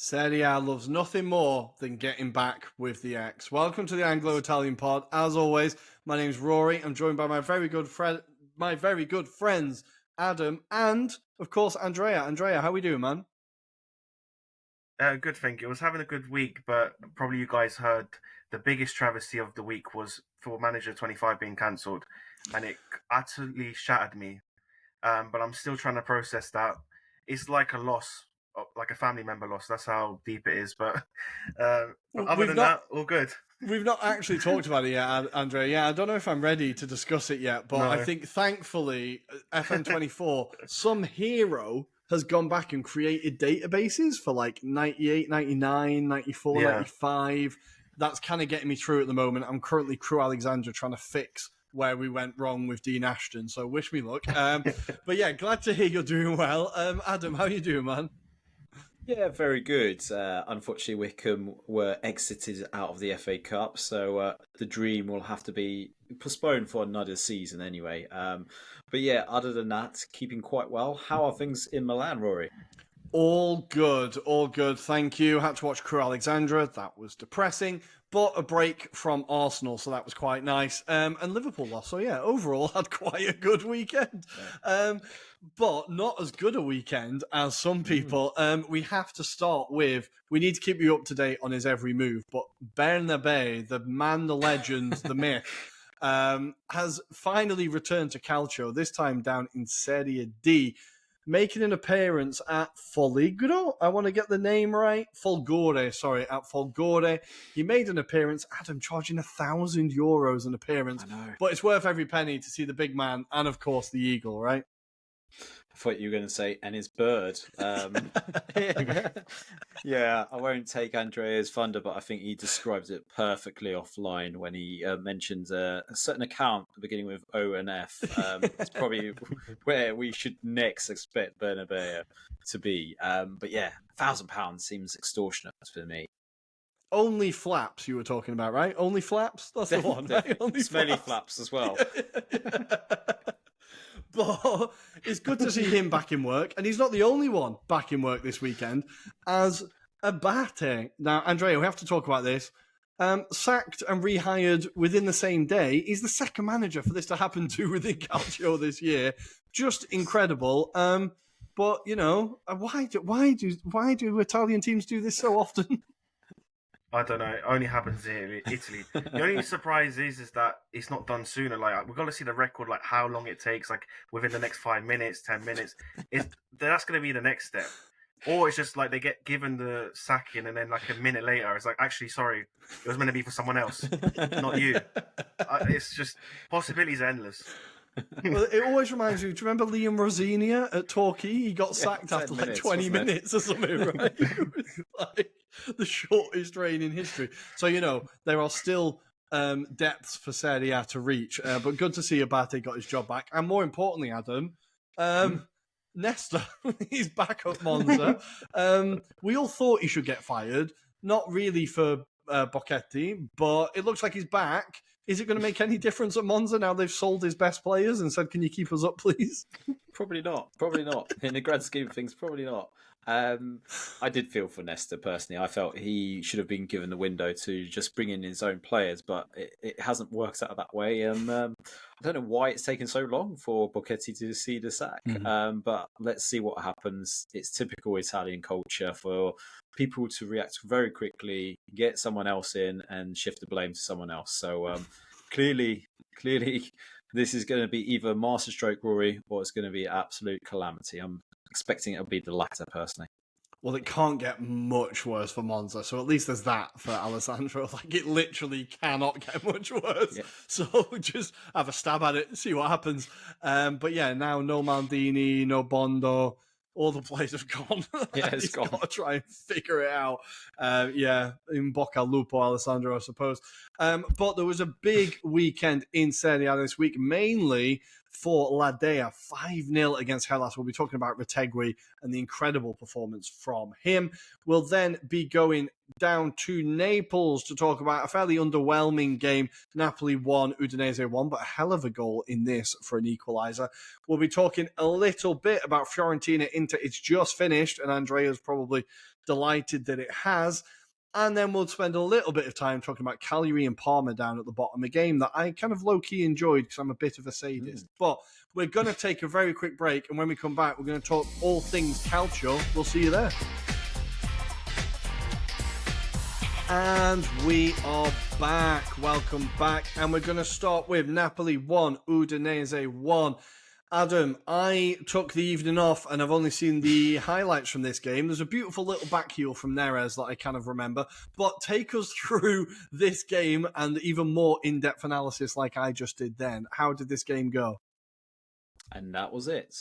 Serie A loves nothing more than getting back with the X. Welcome to the Anglo-Italian pod. As always, my name's Rory. I'm joined by my very good friends, Adam and, of course, Andrea. Andrea, how we doing, man? Good, thank you. I was having a good week, but probably you guys heard the biggest travesty of the week was for Manager 25 being cancelled, and it utterly shattered me. But I'm still trying to process that. It's like a loss, like a family member loss. That's how deep it is. But other than that, all good. We've not actually talked about it yet, Andrea. Yeah, I don't know if I'm ready to discuss it yet, but No. I think thankfully FM24, some hero has gone back and created databases for like 98, 99, 94, Yeah. 95. That's kind of getting me through at the moment. I'm currently Crew Alexandra trying to fix where we went wrong with Dean Ashton, so wish me luck. But yeah, glad to hear you're doing well. Adam, how you doing, man? Yeah, very good. Unfortunately, Wickham were exited out of the FA Cup, so the dream will have to be postponed for another season anyway. But yeah, other than that, keeping quite well. How are things in Milan, Rory? All good, thank you. Had to watch Crew Alexandra, that was depressing, but a break from Arsenal, so that was quite nice. And Liverpool lost, so yeah, overall had quite a good weekend. Yeah. But not as good a weekend as some people. We have to start with, we need to keep you up to date on his every move, but Bernabé, the man, the legend, the myth, has finally returned to Calcio, this time down in Serie D, making an appearance at Folgore. I want to get the name right. Folgore, sorry, at Folgore. He made an appearance. Adam charging €1,000 an appearance. I know. But it's worth every penny to see the big man and, of course, the eagle, right? I thought you were going to say, and his bird. Yeah, I won't take Andrea's thunder, but I think he describes it perfectly offline when he mentions a certain account beginning with O and F. It's probably where we should next expect Bernabeu to be. But yeah, £1,000 seems extortionate for me. Only Flaps you were talking about, right? Only Flaps? That's the one, right? Only Smelly Flaps as well. But it's good to see him back in work, and he's not the only one back in work this weekend as Abate. Now, Andrea, we have to talk about this. Sacked and rehired within the same day. He's the second manager for this to happen to within Calcio this year. Just incredible. But you know, why do Italian teams do this so often? I don't know. It only happens in Italy. The only surprise is that it's not done sooner. Like, we've got to see the record, like how long it takes, like within the next 5 minutes, 10 minutes. That's going to be the next step. Or it's just like they get given the sacking and then like a minute later, it's like, actually, sorry, it was meant to be for someone else, not you. It's just, possibilities are endless. Well, it always reminds me, do you remember Liam Rosinia at Torquay? He got sacked after like 20 minutes or something, right? It was like the shortest reign in history. So, you know, there are still depths for Serie A to reach, but good to see Abate got his job back. And more importantly, Adam, Nesta, he's back at Monza. We all thought he should get fired, not really for Bocchetti, but it looks like he's back. Is it going to make any difference at Monza now they've sold his best players and said, can you keep us up, please? Probably not. In the grand scheme of things, probably not. I did feel for Nesta personally. I felt he should have been given the window to just bring in his own players, but it hasn't worked out that way. I don't know why it's taken so long for Bocchetti to see the sack, but let's see what happens. It's typical Italian culture for people to react very quickly, get someone else in, and shift the blame to someone else. So clearly, this is going to be either masterstroke, Rory, or it's going to be absolute calamity. I'm expecting it'll be the latter, personally. Well, it can't get much worse for Monza, so at least there's that for Alessandro. Like, it literally cannot get much worse. Yeah. So just have a stab at it, see what happens. But yeah, now no Maldini, no Bondo. All the players have gone. Yeah, it's gone. Got to try and figure it out. In Bocca al Lupo, Alessandro, I suppose. But there was a big weekend in Serie A this week, mainly for La Dea, 5-0 against Hellas. We'll be talking about Retegui and the incredible performance from him. We'll then be going down to Naples to talk about a fairly underwhelming game. Napoli won, Udinese won, but a hell of a goal in this for an equaliser. We'll be talking a little bit about Fiorentina Inter. It's just finished, and Andrea's probably delighted that it has. And then we'll spend a little bit of time talking about Cagliari and Parma down at the bottom, a game that I kind of low-key enjoyed because I'm a bit of a sadist. But we're going to take a very quick break, and when we come back, we're going to talk all things Calcio. We'll see you there. And we are back. Welcome back. And we're going to start with Napoli 1, Udinese 1. Adam, I took the evening off and I've only seen the highlights from this game. There's a beautiful little back heel from Neres that I kind of remember. But take us through this game and even more in-depth analysis like I just did then. How did this game go? And that was it.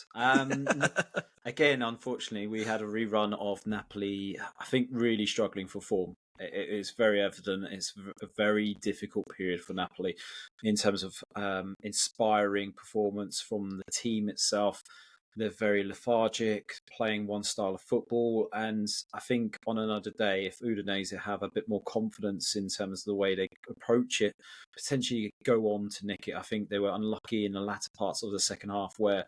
Again, unfortunately, we had a rerun of Napoli, I think, really struggling for form. It is very evident. It's a very difficult period for Napoli in terms of inspiring performance from the team itself. They're very lethargic, playing one style of football. And I think on another day, if Udinese have a bit more confidence in terms of the way they approach it, potentially go on to nick it. I think they were unlucky in the latter parts of the second half where,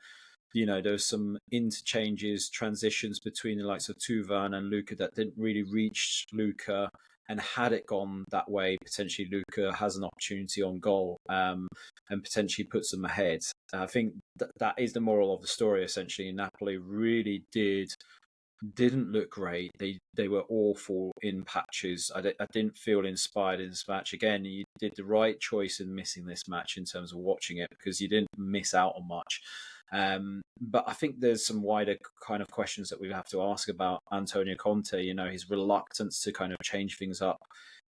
you know, there was some interchanges, transitions between the likes of Tuvan and Luca that didn't really reach Luca. And had it gone that way, potentially Luca has an opportunity on goal and potentially puts them ahead. I think that is the moral of the story, essentially. Napoli really didn't look great. They were awful in patches. I didn't feel inspired in this match. Again, you did the right choice in missing this match in terms of watching it because you didn't miss out on much. But I think there's some wider kind of questions that we have to ask about Antonio Conte, you know, his reluctance to kind of change things up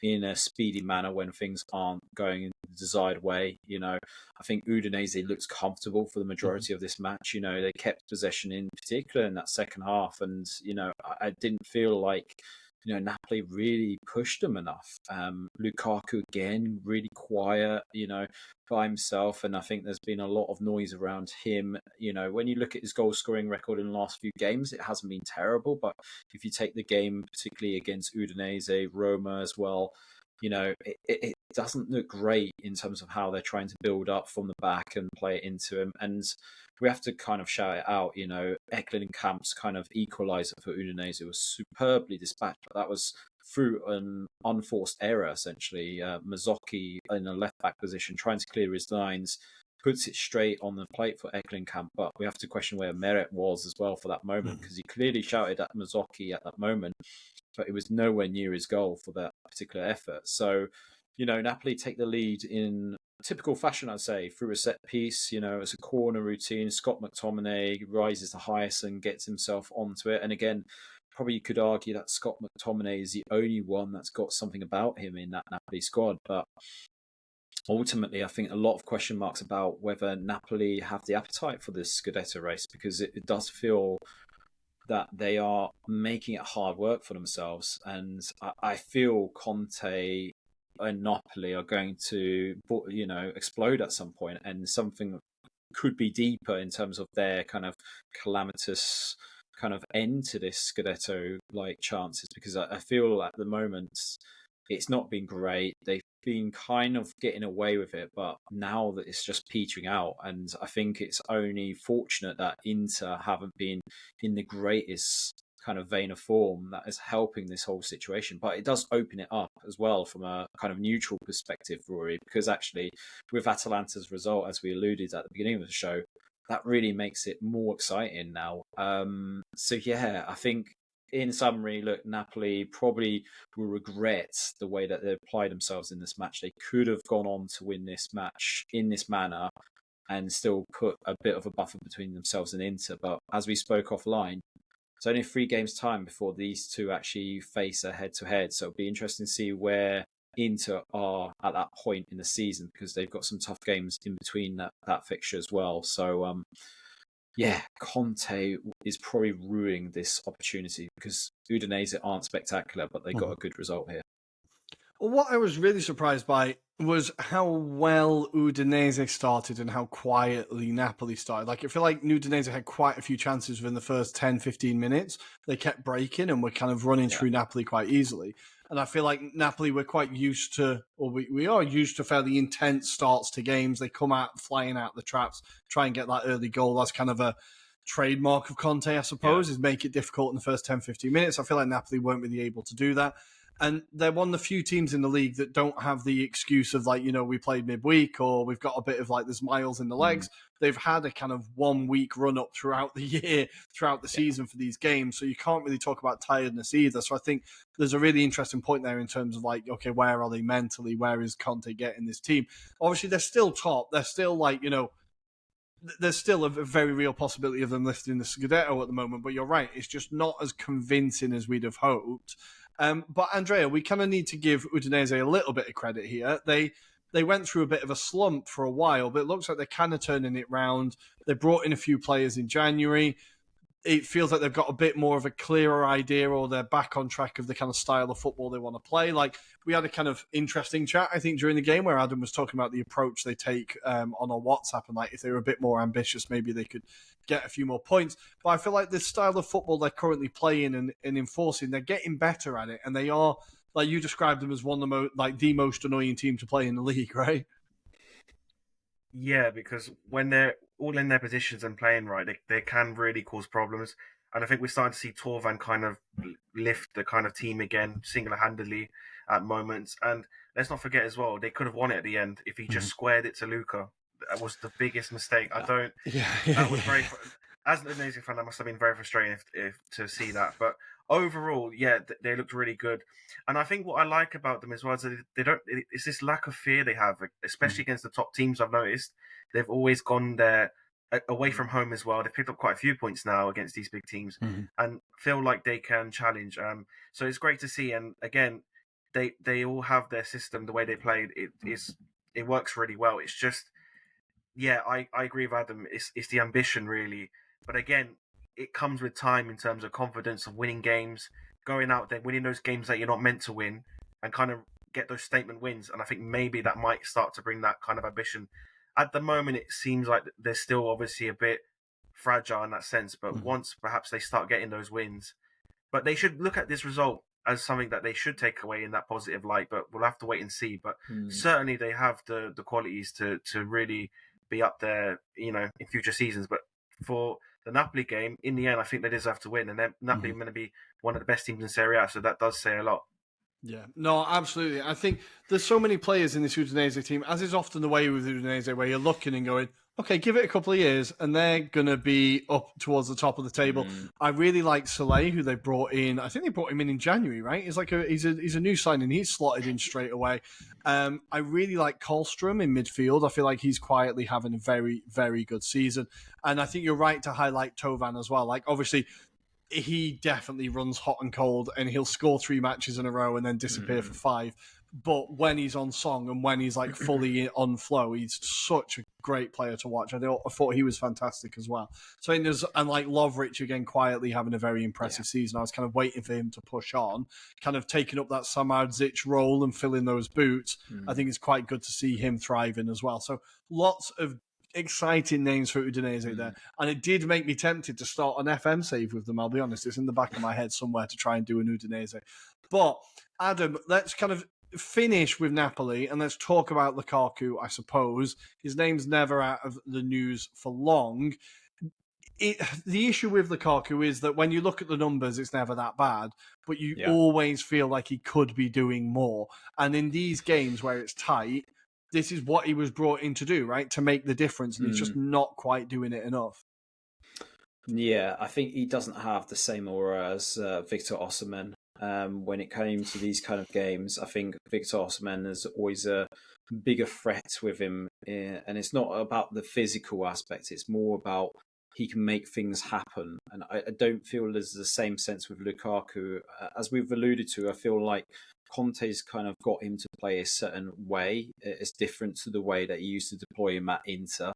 in a speedy manner when things aren't going in the desired way. You know, I think Udinese looks comfortable for the majority of this match. You know, they kept possession in particular in that second half. And, you know, I didn't feel like, you know, Napoli really pushed them enough. Lukaku, again, really quiet, you know, by himself. And I think there's been a lot of noise around him. You know, when you look at his goal scoring record in the last few games, it hasn't been terrible. But if you take the game, particularly against Udinese, Roma as well, you know, it doesn't look great in terms of how they're trying to build up from the back and play it into him. And we have to kind of shout it out, you know, Ekkelenkamp's kind of equaliser for Udinese was superbly dispatched, but that was through an unforced error, essentially. Mazzocchi in a left-back position, trying to clear his lines, puts it straight on the plate for Ekkelenkamp, but we have to question where Meret was as well for that moment, because he clearly shouted at Mazzocchi at that moment, but it was nowhere near his goal for that particular effort. So, you know, Napoli take the lead in typical fashion, I'd say, through a set piece. You know, it's a corner routine. Scott McTominay rises the highest and gets himself onto it. And again, probably you could argue that Scott McTominay is the only one that's got something about him in that Napoli squad. But ultimately, I think a lot of question marks about whether Napoli have the appetite for this Scudetto race, because it does feel that they are making it hard work for themselves. And I feel Conte and Napoli are going to, you know, explode at some point, and something could be deeper in terms of their kind of calamitous kind of end to this Scudetto-like chances, because I feel at the moment it's not been great. They've been kind of getting away with it, but now that it's just petering out, and I think it's only fortunate that Inter haven't been in the greatest kind of vein of form that is helping this whole situation. But it does open it up as well from a kind of neutral perspective, Rory, because actually with Atalanta's result, as we alluded at the beginning of the show, that really makes it more exciting now. So yeah, I think in summary, look, Napoli probably will regret the way that they applied themselves in this match. They could have gone on to win this match in this manner and still put a bit of a buffer between themselves and Inter. But as we spoke offline, it's only 3 games time before these two actually face a head-to-head. So it'll be interesting to see where Inter are at that point in the season, because they've got some tough games in between that fixture as well. So, yeah, Conte is probably ruining this opportunity, because Udinese aren't spectacular, but they got a good result here. Well, what I was really surprised by was how well Udinese started and how quietly Napoli started. Like, I feel like Udinese had quite a few chances within the first 10, 15 minutes. They kept breaking and were kind of running through Napoli quite easily. And I feel like Napoli were quite used to, or we are used to fairly intense starts to games. They come out flying out the traps, try and get that early goal. That's kind of a trademark of Conte, I suppose, is make it difficult in the first 10, 15 minutes. I feel like Napoli weren't really able to do that. And they're one of the few teams in the league that don't have the excuse of like, we played midweek or we've got a bit of like there's miles in the legs. They've had a kind of 1 week run up throughout the year, throughout the season for these games. So you can't really talk about tiredness either. So I think there's a really interesting point there in terms of like, okay, where are they mentally? Where is Conte getting this team? Obviously, they're still top. They're still like, there's still a very real possibility of them lifting the Scudetto at the moment. But you're right. It's just not as convincing as we'd have hoped. But Andrea, we kind of need to give Udinese a little bit of credit here. They went through a bit of a slump for a while, but it looks like they're kind of turning it round. They brought in a few players in January. It feels like they've got a bit more of a clearer idea, or they're back on track of the kind of style of football they want to play. Like, we had a kind of interesting chat, I think, during the game where Adam was talking about the approach they take on a WhatsApp, and like if they were a bit more ambitious, maybe they could get a few more points. But I feel like the style of football they're currently playing and enforcing, they're getting better at it, and they are, like you described them as one of the most annoying team to play in the league, right? Yeah, because when they're all in their positions and playing right, they can really cause problems. And I think we're starting to see Torvan kind of lift the kind of team again single-handedly at moments. And let's not forget as well, they could have won it at the end if he just squared it to Luca. That was the biggest mistake. That was very, as an amazing fan, that must have been very frustrating if to see that. But overall, yeah, they looked really good. And I think what I like about them as well is that it's this lack of fear they have, especially against the top teams. I've noticed they've always gone there away from home as well. They've picked up quite a few points now against these big teams and feel like they can challenge. So it's great to see. And again, they all have their system, the way they played. It works really well. It's just, yeah, I agree with Adam. It's the ambition really, but again, it comes with time in terms of confidence of winning games, going out there, winning those games that you're not meant to win, and kind of get those statement wins. And I think maybe that might start to bring that kind of ambition. At the moment, it seems like they're still obviously a bit fragile in that sense, but once perhaps they start getting those wins, but they should look at this result as something that they should take away in that positive light, but we'll have to wait and see. But certainly they have the qualities to really be up there, in future seasons. But for the Napoli game, in the end, I think they deserve to win, and then Napoli are going to be one of the best teams in Serie A, so that does say a lot. Yeah, no, absolutely. I think there's so many players in this Udinese team, as is often the way with Udinese, where you're looking and going, okay, give it a couple of years, and they're going to be up towards the top of the table. I really like Soleil, who they brought in. I think they brought him in January, right? He's like he's a new signing. He's slotted in straight away. I really like Karlstrom in midfield. I feel like he's quietly having a very, very good season. And I think you're right to highlight Tovan as well. Like, obviously, he definitely runs hot and cold, and he'll score 3 matches in a row and then disappear for 5. But when he's on song and when he's like fully on flow, he's such a great player to watch. I thought he was fantastic as well. So and like Lovric again, quietly having a very impressive season. I was kind of waiting for him to push on, kind of taking up that Samardzic role and filling those boots. I think it's quite good to see him thriving as well. So lots of exciting names for Udinese there. And it did make me tempted to start an FM save with them, I'll be honest. It's in the back of my head somewhere to try and do an Udinese. But Adam, let's kind of finish with Napoli and let's talk about Lukaku, I suppose. His name's never out of the news for long. The issue with Lukaku is that when you look at the numbers, it's never that bad, but you always feel like he could be doing more. And in these games where it's tight, this is what he was brought in to do, right? To make the difference, and he's just not quite doing it enough. Yeah, I think he doesn't have the same aura as Victor Osimhen. When it came to these kind of games, I think Victor Osimhen is always a bigger threat with him, and it's not about the physical aspect. It's more about he can make things happen, and I don't feel there's the same sense with Lukaku. As we've alluded to, I feel like Conte's kind of got him to play a certain way. It's different to the way that he used to deploy him at Inter.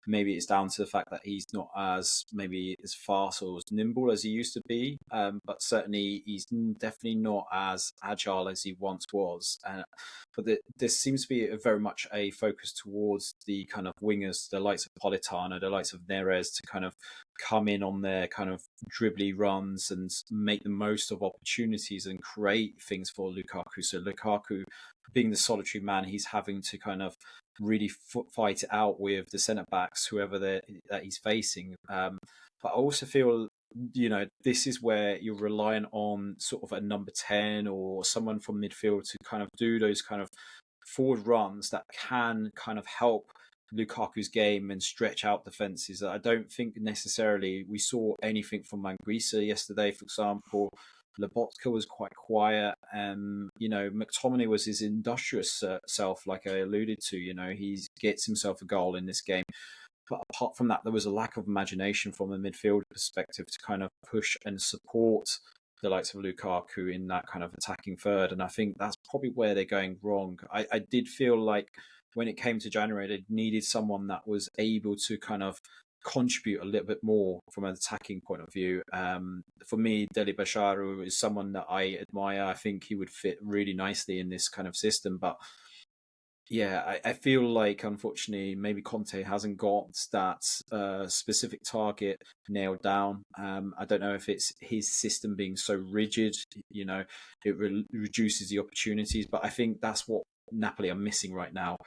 Maybe it's down to the fact that he's not as maybe as fast or as nimble as he used to be, but certainly he's definitely not as agile as he once was. But there seems to be very much a focus towards the kind of wingers, the likes of Politano, the likes of Neres, to kind of come in on their kind of dribbly runs and make the most of opportunities and create things for Lukaku. So Lukaku, being the solitary man, he's having to kind of really fight it out with the centre backs, whoever that he's facing. But But I also feel, this is where you're relying on sort of a number 10 or someone from midfield to kind of do those kind of forward runs that can kind of help Lukaku's game and stretch out defenses. I don't think necessarily we saw anything from Manguisa yesterday, for example. Lobotka was quite quiet. McTominay was his industrious self, like I alluded to. He gets himself a goal in this game. But apart from that, there was a lack of imagination from a midfield perspective to kind of push and support the likes of Lukaku in that kind of attacking third. And I think that's probably where they're going wrong. I did feel like when it came to January, they needed someone that was able to kind of contribute a little bit more from an attacking point of view. For me, Deli Basharu is someone that I admire. I think he would fit really nicely in this kind of system. But yeah, I feel like, unfortunately, maybe Conte hasn't got that specific target nailed down. I don't know if it's his system being so rigid, it reduces the opportunities. But I think that's what Napoli are missing right now.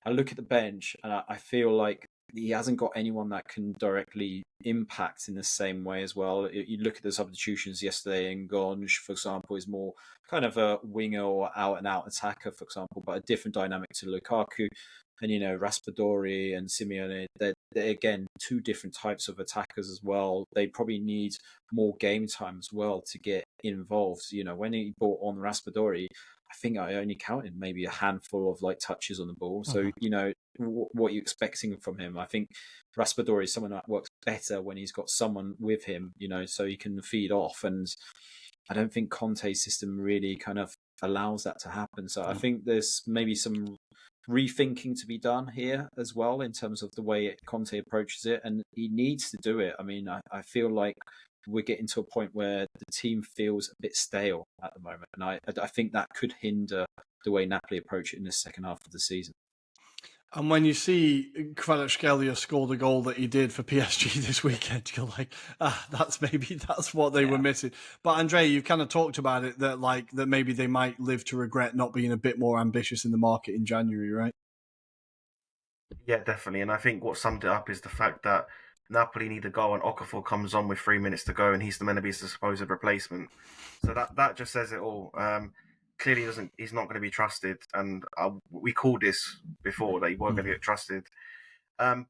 I look at the bench and I feel like he hasn't got anyone that can directly impact in the same way as well. You look at the substitutions yesterday, and Gonj, for example, is more kind of a winger or out-and-out attacker, for example, but a different dynamic to Lukaku. And, Raspadori and Simeone, they're again, two different types of attackers as well. They probably need more game time as well to get involved. When he brought on Raspadori, I think I only counted maybe a handful of touches on the ball. So, what you're expecting from him. I think Raspadori is someone that works better when he's got someone with him, so he can feed off. And I don't think Conte's system really kind of allows that to happen. So I think there's maybe some rethinking to be done here as well in terms of the way Conte approaches it. And he needs to do it. I mean, I feel like we're getting to a point where the team feels a bit stale at the moment. And I think that could hinder the way Napoli approach it in the second half of the season. And when you see Kvaratskhelia score the goal that he did for PSG this weekend, you're like, that's what they were missing. But Andre, you've kind of talked about it, that maybe they might live to regret not being a bit more ambitious in the market in January, right? Yeah, definitely. And I think what summed it up is the fact that Napoli need a goal and Okafor comes on with 3 minutes to go and he's meant to be the supposed replacement. So that just says it all. Clearly he's not going to be trusted, and we called this before that he wasn't going to get trusted.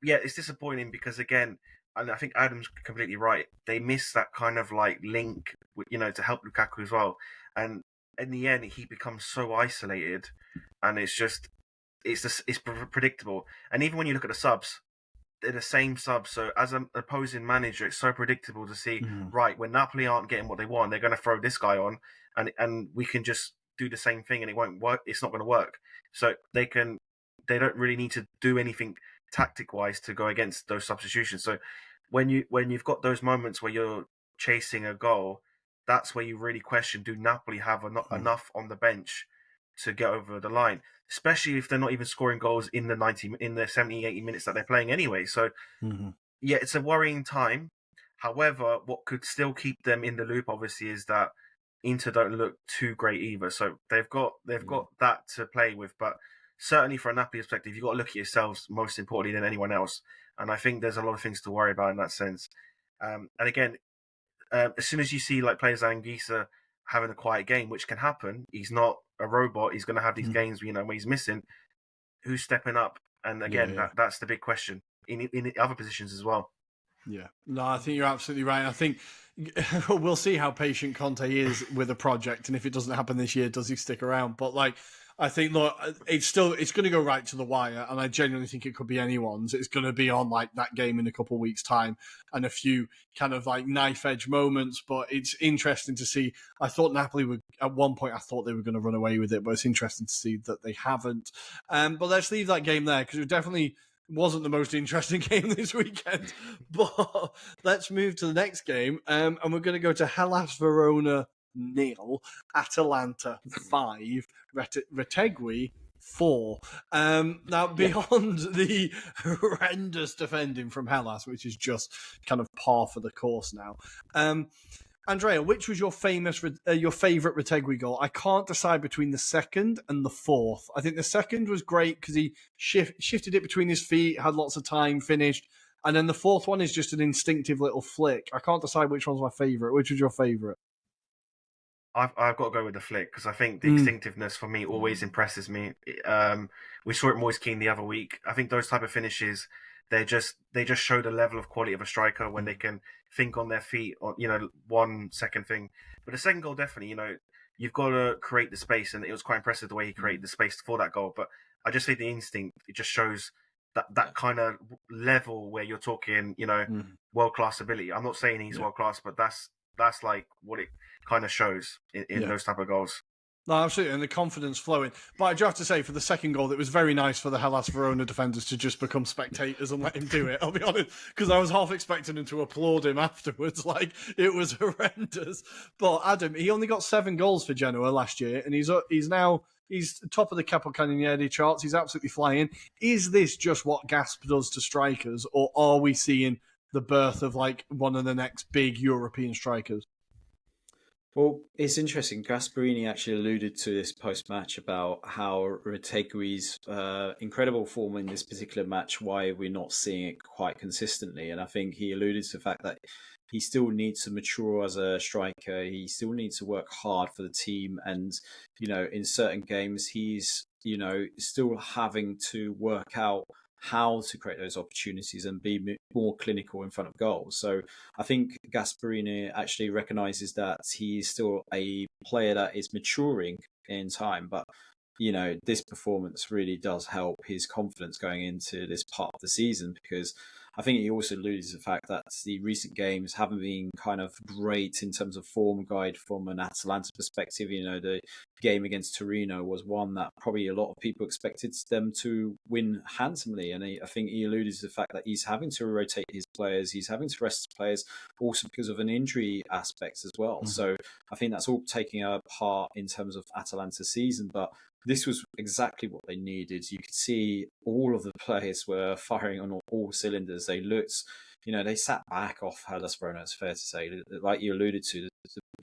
It's disappointing because, again, and I think Adam's completely right, they miss that kind of link, to help Lukaku as well. And in the end, he becomes so isolated, and it's predictable. And even when you look at the subs, they're the same subs. So as an opposing manager, it's so predictable to see, right, when Napoli aren't getting what they want, they're going to throw this guy on, and we can just do the same thing and it won't work. It's not going to work. So they don't really need to do anything tactic wise to go against those substitutions. So when you've got those moments where you're chasing a goal, that's where you really question, do Napoli have enough on the bench to get over the line, especially if they're not even scoring goals in the 70, 80 minutes that they're playing anyway. So it's a worrying time. However, what could still keep them in the loop, obviously, is that Inter don't look too great either. So they've got that to play with. But certainly from a Napoli perspective, you've got to look at yourselves most importantly than anyone else. And I think there's a lot of things to worry about in that sense. And again, as soon as you see players like Anguissa having a quiet game, which can happen, he's not a robot. He's going to have these games, where he's missing. Who's stepping up? And again, that's the big question in other positions as well. Yeah, no, I think you're absolutely right. I think we'll see how patient Conte is with a project, and if it doesn't happen this year, does he stick around? But I think, look, it's going to go right to the wire, and I genuinely think it could be anyone's. It's going to be on that game in a couple of weeks' time, and a few kind of knife edge moments. But it's interesting to see. I thought Napoli would at one point. I thought they were going to run away with it, but it's interesting to see that they haven't. But let's leave that game there because it definitely wasn't the most interesting game this weekend. But let's move to the next game, and we're going to go to Hellas Verona 0, Atalanta 5, Retegui 4. Now, beyond the horrendous defending from Hellas, which is just kind of par for the course now, Andrea, which was your favourite Retegui goal? I can't decide between the second and the fourth. I think the second was great because he shifted it between his feet, had lots of time, finished. And then the fourth one is just an instinctive little flick. I can't decide which one's my favourite. Which was your favourite? I've got to go with the flick because I think the instinctiveness for me always impresses me. We saw it Moise Kean the other week. I think those type of finishes, they just show the level of quality of a striker when they can think on their feet, or 1 second thing. But the second goal, definitely, you've got to create the space, and it was quite impressive the way he created the space for that goal. But I just think the instinct, it just shows that kind of level where you're talking, world class ability. I'm not saying he's world class, but that's like what it kind of shows in those type of goals. No, absolutely, and the confidence flowing. But I do have to say, for the second goal, it was very nice for the Hellas Verona defenders to just become spectators and let him do it, I'll be honest, because I was half expecting them to applaud him afterwards. Like, it was horrendous. But Adam, he only got 7 goals for Genoa last year, and he's top of the Capocannoniere charts. He's absolutely flying. Is this just what Gasp does to strikers, or are we seeing the birth of, like, one of the next big European strikers? Well, it's interesting. Gasperini actually alluded to this post-match about how Retegui's incredible form in this particular match, why we're not seeing it quite consistently. And I think he alluded to the fact that he still needs to mature as a striker. He still needs to work hard for the team. And, in certain games, he's, still having to work out how to create those opportunities and be more clinical in front of goals. So I think Gasperini actually recognises that he's still a player that is maturing in time, but this performance really does help his confidence going into this part of the season, because I think he also alludes to the fact that the recent games haven't been kind of great in terms of form guide from an Atalanta perspective. The game against Torino was one that probably a lot of people expected them to win handsomely. And I think he alluded to the fact that he's having to rotate his players, he's having to rest his players also because of an injury aspect as well. Mm-hmm. So I think that's all taking a part in terms of Atalanta's season. But this was exactly what they needed. You could see all of the players were firing on all cylinders. They looked, they sat back off Hellas Verona, it's fair to say. Like you alluded to,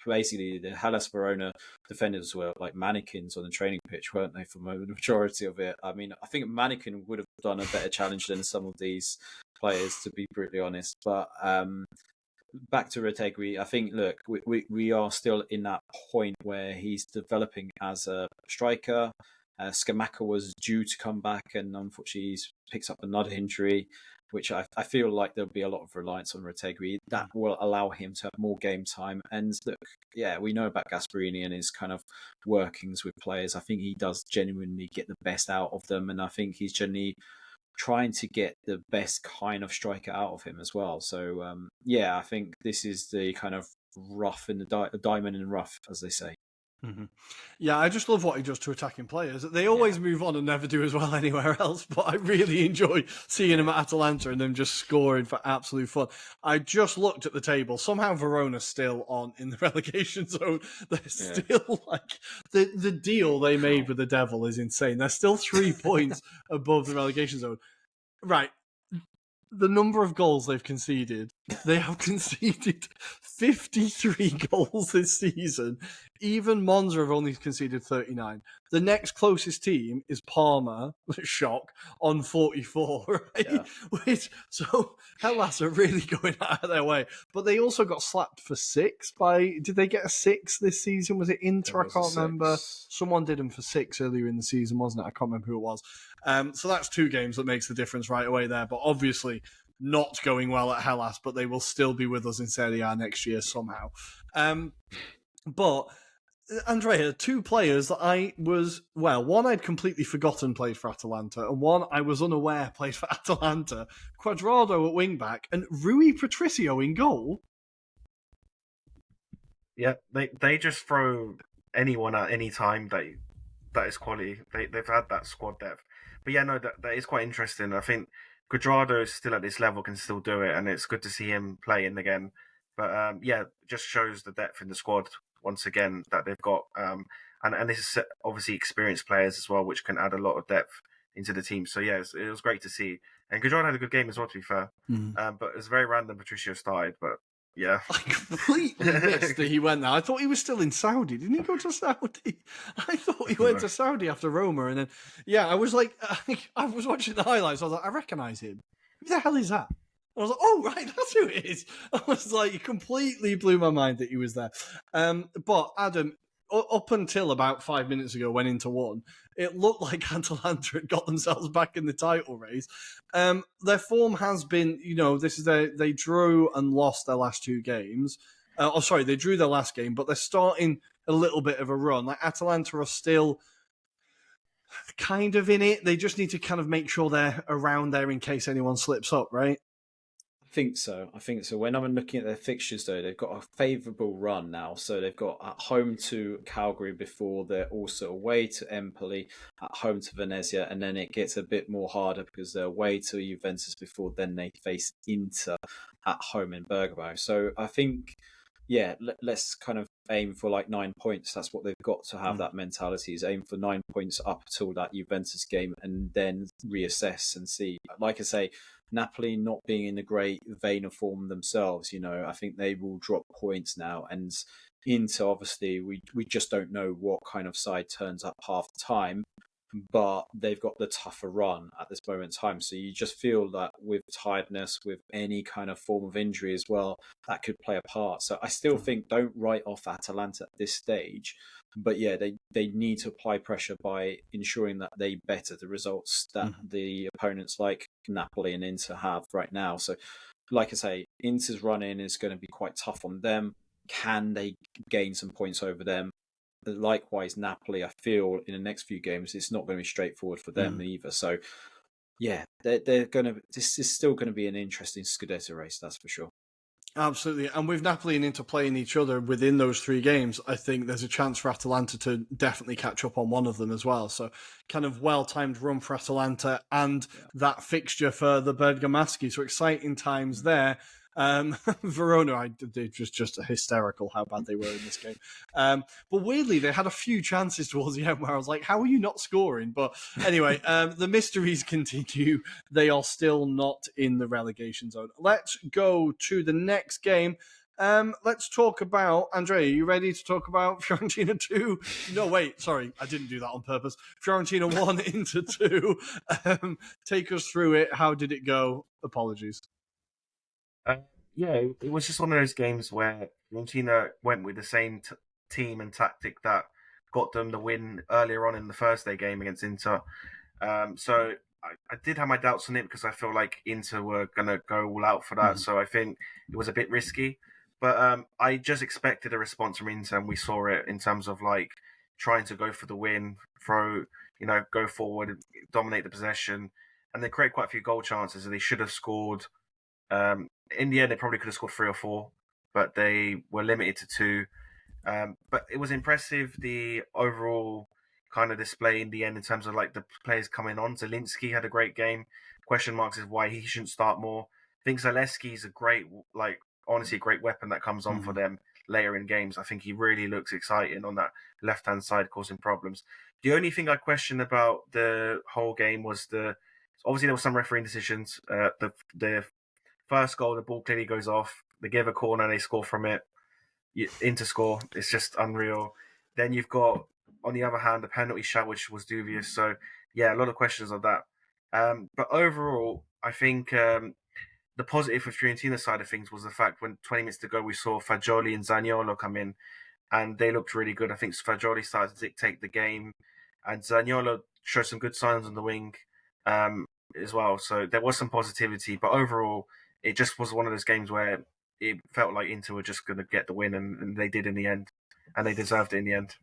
basically the Hellas Verona defenders were like mannequins on the training pitch, weren't they, for the majority of it? I mean, I think a mannequin would have done a better challenge than some of these players, to be brutally honest. But back to Retegui, I think, look, we are still in that point where he's developing as a striker. Scamacca was due to come back, and unfortunately he's picked up another injury, which I feel like there'll be a lot of reliance on Retegui. That will allow him to have more game time. And look, we know about Gasperini and his kind of workings with players. I think he does genuinely get the best out of them, and I think he's genuinely trying to get the best kind of striker out of him as well. So, I think this is the kind of rough in the diamond in the rough, as they say. Mm-hmm. Yeah, I just love what he does to attacking players. They always move on and never do as well anywhere else, but I really enjoy seeing him at Atalanta and them just scoring for absolute fun. I just looked at the table. Somehow Verona's still on in the relegation zone. They're still like, the deal they made with the devil is insane. They're still 3 points above the relegation zone. Right. The number of goals they've conceded, they have conceded 53 goals this season. Even Monza have only conceded 39. The next closest team is Parma, shock, on 44, right? Yeah. So Hellas are really going out of their way. But they also got slapped for 6 by... Did they get a 6 this season? Was it Inter? I can't remember. Someone did them for 6 earlier in the season, wasn't it? I can't remember who it was. So that's 2 games that makes the difference right away there. But obviously not going well at Hellas, but they will still be with us in Serie A next year somehow. But Andrea, 2 players that one I'd completely forgotten played for Atalanta, and one I was unaware played for Atalanta. Quadrado at wing-back and Rui Patricio in goal. Yeah, they just throw anyone at any time that is quality. They've had that squad depth. But that is quite interesting. I think Quadrado is still at this level, can still do it, and it's good to see him playing again. But just shows the depth in the squad once again that they've got. And this is obviously experienced players as well, which can add a lot of depth into the team. So it was great to see. And Quadrado had a good game as well, to be fair. But it was very random Patricio started, but yeah. I completely missed that he went there. I thought he was still in Saudi. Didn't he go to Saudi? I thought he went to Saudi after Roma. And then, I was like, I was watching the highlights. I was like, I recognise him. Who the hell is that? I was like, oh, right, that's who it is. I was like, it completely blew my mind that he was there. But Adam, up until about 5 minutes ago, went into one, it looked like Atalanta had got themselves back in the title race. Their form has been, this is they drew and lost their last two games. They drew their last game, but they're starting a little bit of a run. Like Atalanta are still kind of in it. They just need to kind of make sure they're around there in case anyone slips up, right? I think so. When I'm looking at their fixtures, though, they've got a favourable run now. So they've got at home to Calgary before they're also away to Empoli, at home to Venezia, and then it gets a bit more harder because they're away to Juventus before then they face Inter at home in Bergamo. So I think, let's kind of aim for like 9 points. That's what they've got to have. That mentality is aim for 9 points up till that Juventus game and then reassess and see. Like I say, Napoli not being in a great vein of form themselves, I think they will drop points now. And Inter, obviously, we just don't know what kind of side turns up half the time, but they've got the tougher run at this moment in time. So you just feel that with tiredness, with any kind of form of injury as well, that could play a part. So I still think don't write off Atalanta at this stage. But they need to apply pressure by ensuring that they better the results that the opponents like Napoli and Inter have right now. So, like I say, Inter's run-in is going to be quite tough on them. Can they gain some points over them? Likewise, Napoli, I feel in the next few games, it's not going to be straightforward for them either. So, they're going to. This is still going to be an interesting Scudetto race, that's for sure. Absolutely. And with Napoli and Inter playing each other within those three games, I think there's a chance for Atalanta to definitely catch up on one of them as well. So kind of well-timed run for Atalanta and that fixture for the Bergamaschi. So exciting times there. Verona, it was just hysterical how bad they were in this game. But weirdly, they had a few chances towards the end where I was like, how are you not scoring? But anyway, the mysteries continue. They are still not in the relegation zone. Let's go to the next game. Let's talk about, Andrea, are you ready to talk about Fiorentina 2? No, wait, sorry, I didn't do that on purpose. Fiorentina 1 into 2. Take us through it. How did it go? Apologies. It was just one of those games where Fiorentina went with the same team and tactic that got them the win earlier on in the Thursday game against Inter. So I did have my doubts on it because I feel like Inter were going to go all out for that. So I think it was a bit risky. But I just expected a response from Inter, and we saw it in terms of like trying to go for the win, go forward, dominate the possession. And they create quite a few goal chances, and they should have scored. In the end, they probably could have scored 3 or 4, but they were limited to 2. But it was impressive, the overall kind of display in the end in terms of like the players coming on. Zielinski had a great game. Question marks is why he shouldn't start more. I think Zaleski is a great, honestly, a great weapon that comes on for them later in games. I think he really looks exciting on that left-hand side, causing problems. The only thing I question about the whole game was obviously there were some refereeing decisions. The first goal, the ball clearly goes off. They give a corner, they score from it. Inter score. It's just unreal. Then you've got, on the other hand, the penalty shot, which was dubious. So, a lot of questions on that. But overall, I think the positive for Fiorentina's side of things was the fact when 20 minutes to go, we saw Fagioli and Zaniolo come in, and they looked really good. I think Fagioli started to dictate the game, and Zaniolo showed some good signs on the wing as well. So there was some positivity, but overall, it just was one of those games where it felt like Inter were just going to get the win, and they did in the end, and they deserved it in the end.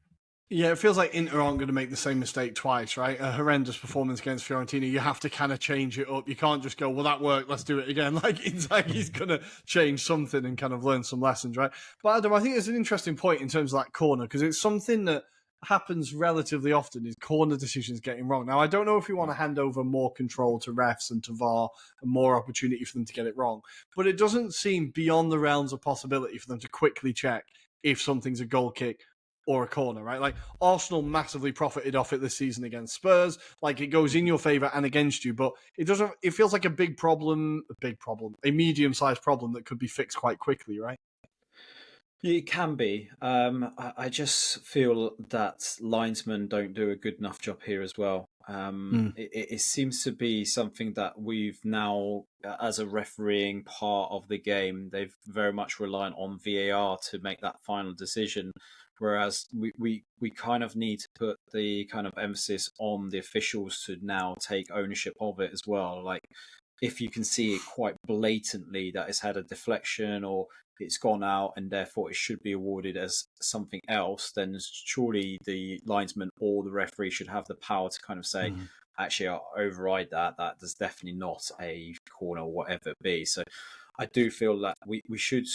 Yeah, it feels like Inter aren't going to make the same mistake twice, right? A horrendous performance against Fiorentina. You have to kind of change it up. You can't just go, well, that worked, let's do it again. Like, Inzaghi's going to change something and kind of learn some lessons, right? But Adam, I think it's an interesting point in terms of that corner, because it's something that happens relatively often, is corner decisions getting wrong. Now, I don't know if you want to hand over more control to refs and to VAR and more opportunity for them to get it wrong, but it doesn't seem beyond the realms of possibility for them to quickly check if something's a goal kick or a corner, right? Like, Arsenal massively profited off it this season against Spurs. Like, it goes in your favour and against you, but it feels like a medium-sized problem that could be fixed quite quickly, right? It can be. I just feel that linesmen don't do a good enough job here as well. Mm. It seems to be something that we've now, as a refereeing part of the game, they've very much reliant on VAR to make that final decision. Whereas we kind of need to put the kind of emphasis on the officials to now take ownership of it as well. Like, if you can see it quite blatantly that it's had a deflection or it's gone out and therefore it should be awarded as something else, then surely the linesman or the referee should have the power to kind of say, Mm. actually, I'll override that. That is definitely not a corner or whatever it be. So I do feel that we should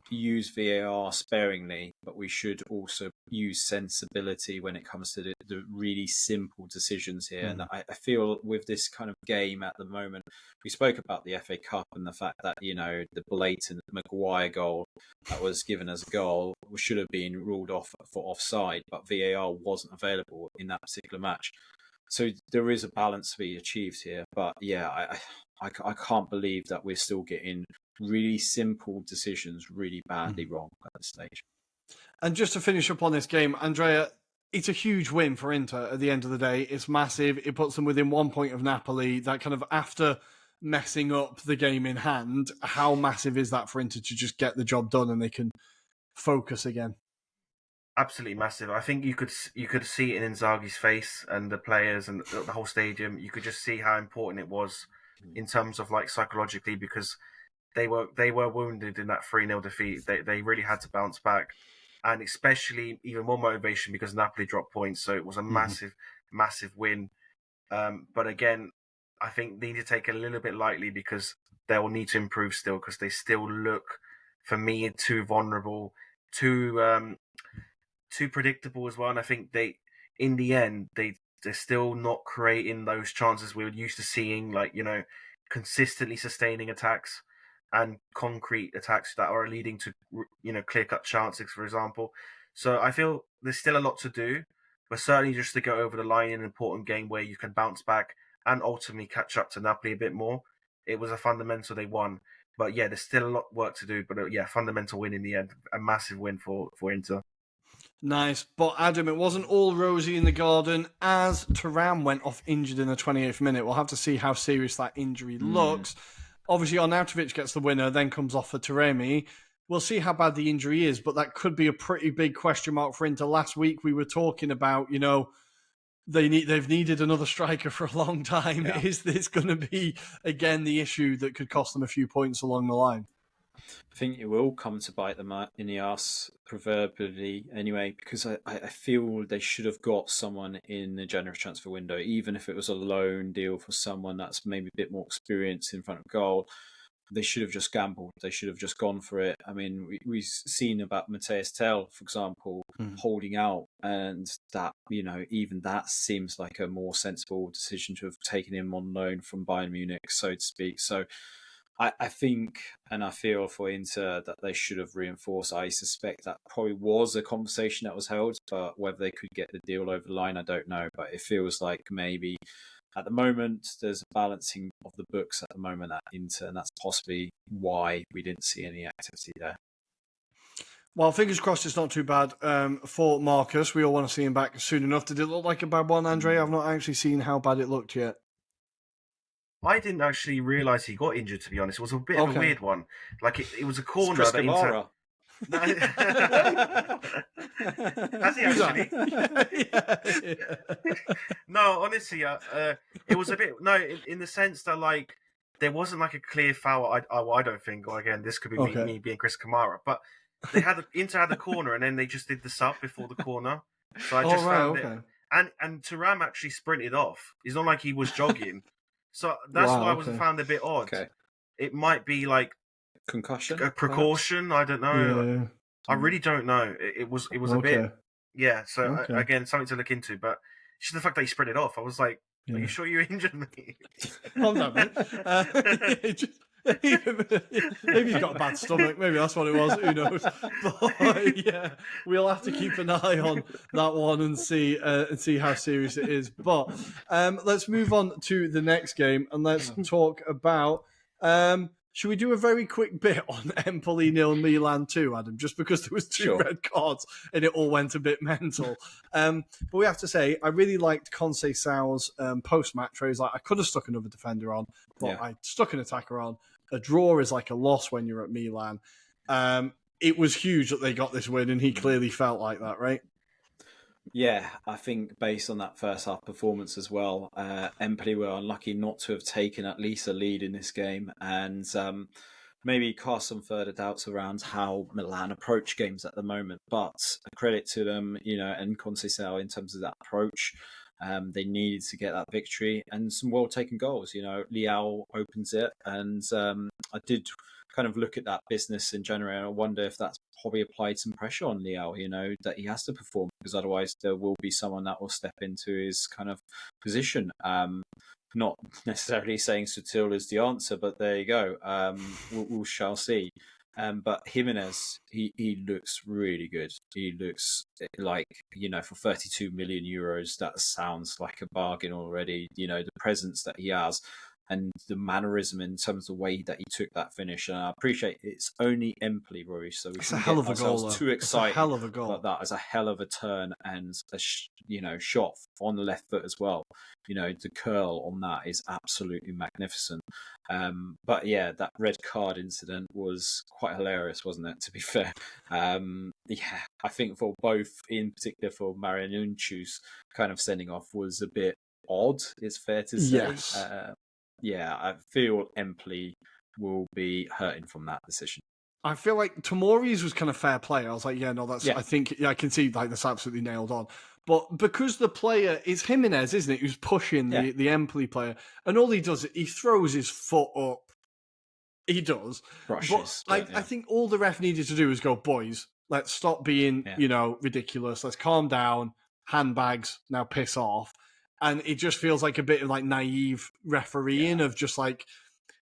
use VAR sparingly, but we should also use sensibility when it comes to the really simple decisions here. And I feel with this kind of game at the moment, we spoke about the FA Cup and the fact that, the blatant Maguire goal that was given as a goal should have been ruled off for offside, but VAR wasn't available in that particular match. So there is a balance to be achieved here. But yeah, I can't believe that we're still getting really simple decisions really badly wrong at this stage. And just to finish up on this game, Andrea, it's a huge win for Inter at the end of the day. It's massive. It puts them within 1 point of Napoli. That kind of after messing up the game in hand, how massive is that for Inter to just get the job done and they can focus again? Absolutely massive. I think you could see it in Inzaghi's face and the players and the whole stadium. You could just see how important it was in terms of like psychologically, because they were wounded in that 3-0 defeat. They really had to bounce back, and especially even more motivation because Napoli dropped points. So it was a massive win. But again, I think they need to take it a little bit lightly because they will need to improve still, because they still look, for me, too vulnerable, too predictable as well. And I think in the end, they're still not creating those chances we were used to seeing, like, consistently sustaining attacks and concrete attacks that are leading to, clear-cut chances, for example. So I feel there's still a lot to do, but certainly just to go over the line in an important game where you can bounce back and ultimately catch up to Napoli a bit more. It was a fundamental they won. But yeah, there's still a lot of work to do. But fundamental win in the end. A massive win for Inter. Nice. But Adam, it wasn't all rosy in the garden as Thuram went off injured in the 28th minute. We'll have to see how serious that injury looks. Obviously, Arnautovic gets the winner, then comes off for Taremi. We'll see how bad the injury is, but that could be a pretty big question mark for Inter. Last week, we were talking about, they've needed another striker for a long time. Yeah. Is this going to be, again, the issue that could cost them a few points along the line? I think it will come to bite them in the arse, proverbially, anyway, because I feel they should have got someone in the January transfer window, even if it was a loan deal for someone that's maybe a bit more experienced in front of goal. They should have just gambled. They should have just gone for it. I mean, we've seen about Matteo Retegui, for example, holding out, and that, even that seems like a more sensible decision to have taken him on loan from Bayern Munich, so to speak. So I think, and I feel for Inter, that they should have reinforced. I suspect that probably was a conversation that was held, but whether they could get the deal over the line, I don't know. But it feels like maybe at the moment there's a balancing of the books at the moment at Inter, and that's possibly why we didn't see any activity there. Well, fingers crossed it's not too bad for Marcus. We all want to see him back soon enough. Did it look like a bad one, Andre? I've not actually seen how bad it looked yet. I didn't actually realise he got injured, to be honest. It was a bit of a weird one. Like, it was a corner. It's Chris Kamara. Has he actually? Yeah. No, honestly, it was a bit... No, in the sense that, like, there wasn't, like, a clear foul, I don't think. Or, again, this could be me being Chris Kamara. But Inter had the corner, and then they just did the sub before the corner. So I just found it. And Thuram actually sprinted off. It's not like he was jogging. So that's why I found it a bit odd. Okay. It might be like concussion, a precaution. Perhaps? I don't know. Yeah. I really don't know. It was a bit. Yeah. So again, something to look into. But just the fact that he spread it off, I was like, "Are you sure you injured me?" Well, no, man. Maybe he's got a bad stomach. Maybe that's what it was. Who knows? But yeah, we'll have to keep an eye on that one and see how serious it is. But let's move on to the next game and let's talk about Should we do a very quick bit on Empoli 0 Milan 2, Adam? Just because there was 2 Sure. red cards and it all went a bit mental. But we have to say, I really liked Conceição's post-match where he's like, I could have stuck another defender on, but I stuck an attacker on. A draw is like a loss when you're at Milan. It was huge that they got this win, and he clearly felt like that, right? Yeah, I think based on that first half performance as well, Empoli were unlucky not to have taken at least a lead in this game, and maybe cast some further doubts around how Milan approach games at the moment. But a credit to them, and Conceição in terms of that approach. They needed to get that victory and some well-taken goals. Leao opens it, and I did kind of look at that business in January, and I wonder if that's probably applied some pressure on Leao, that he has to perform, because otherwise there will be someone that will step into his kind of position. Not necessarily saying Sutil is the answer, but there you go. We shall see. But Jimenez, he looks really good. He looks like, for 32 million euros, that sounds like a bargain already. The presence that he has and the mannerism in terms of the way that he took that finish. And I appreciate it's only Empoli, Rory, so we shouldn't get ourselves too excited. It's a hell of a goal. But that is a hell of a turn and a shot on the left foot as well. The curl on that is absolutely magnificent. But yeah, that red card incident was quite hilarious, wasn't it? To be fair, I think for both, in particular for Marianucci's kind of sending off was a bit odd. It's fair to say. Yes. I feel Empoli will be hurting from that decision. I feel like Tomori's was kind of fair play. I was like, I think I can see like that's absolutely nailed on. But because the player is Jimenez, isn't it, who's pushing the Empoli player, and all he does, he throws his foot up. He does. Brushes, but I think all the ref needed to do was go, boys, let's stop being, ridiculous. Let's calm down. Handbags, now piss off. And it just feels like a bit of like naive refereeing of just like,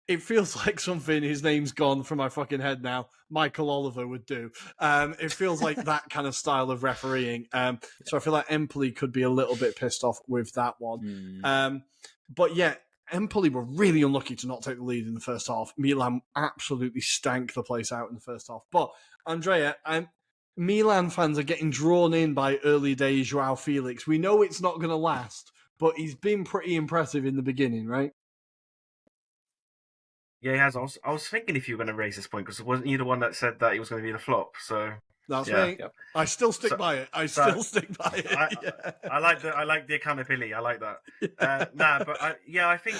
it feels like something, his name's gone from my fucking head now, Michael Oliver would do. It feels like that kind of style of refereeing. So I feel like Empoli could be a little bit pissed off with that one. But yeah, Empoli were really unlucky to not take the lead in the first half. Milan absolutely stank the place out in the first half. But Andrea, Milan fans are getting drawn in by early days Joao Felix. We know it's not going to last, but he's been pretty impressive in the beginning, right? Yeah, he has. I was thinking if you were going to raise this point, because wasn't you the one that said that he was going to be the flop? So that's me. Yep. I still stick by it. I like the accountability. I like that. I think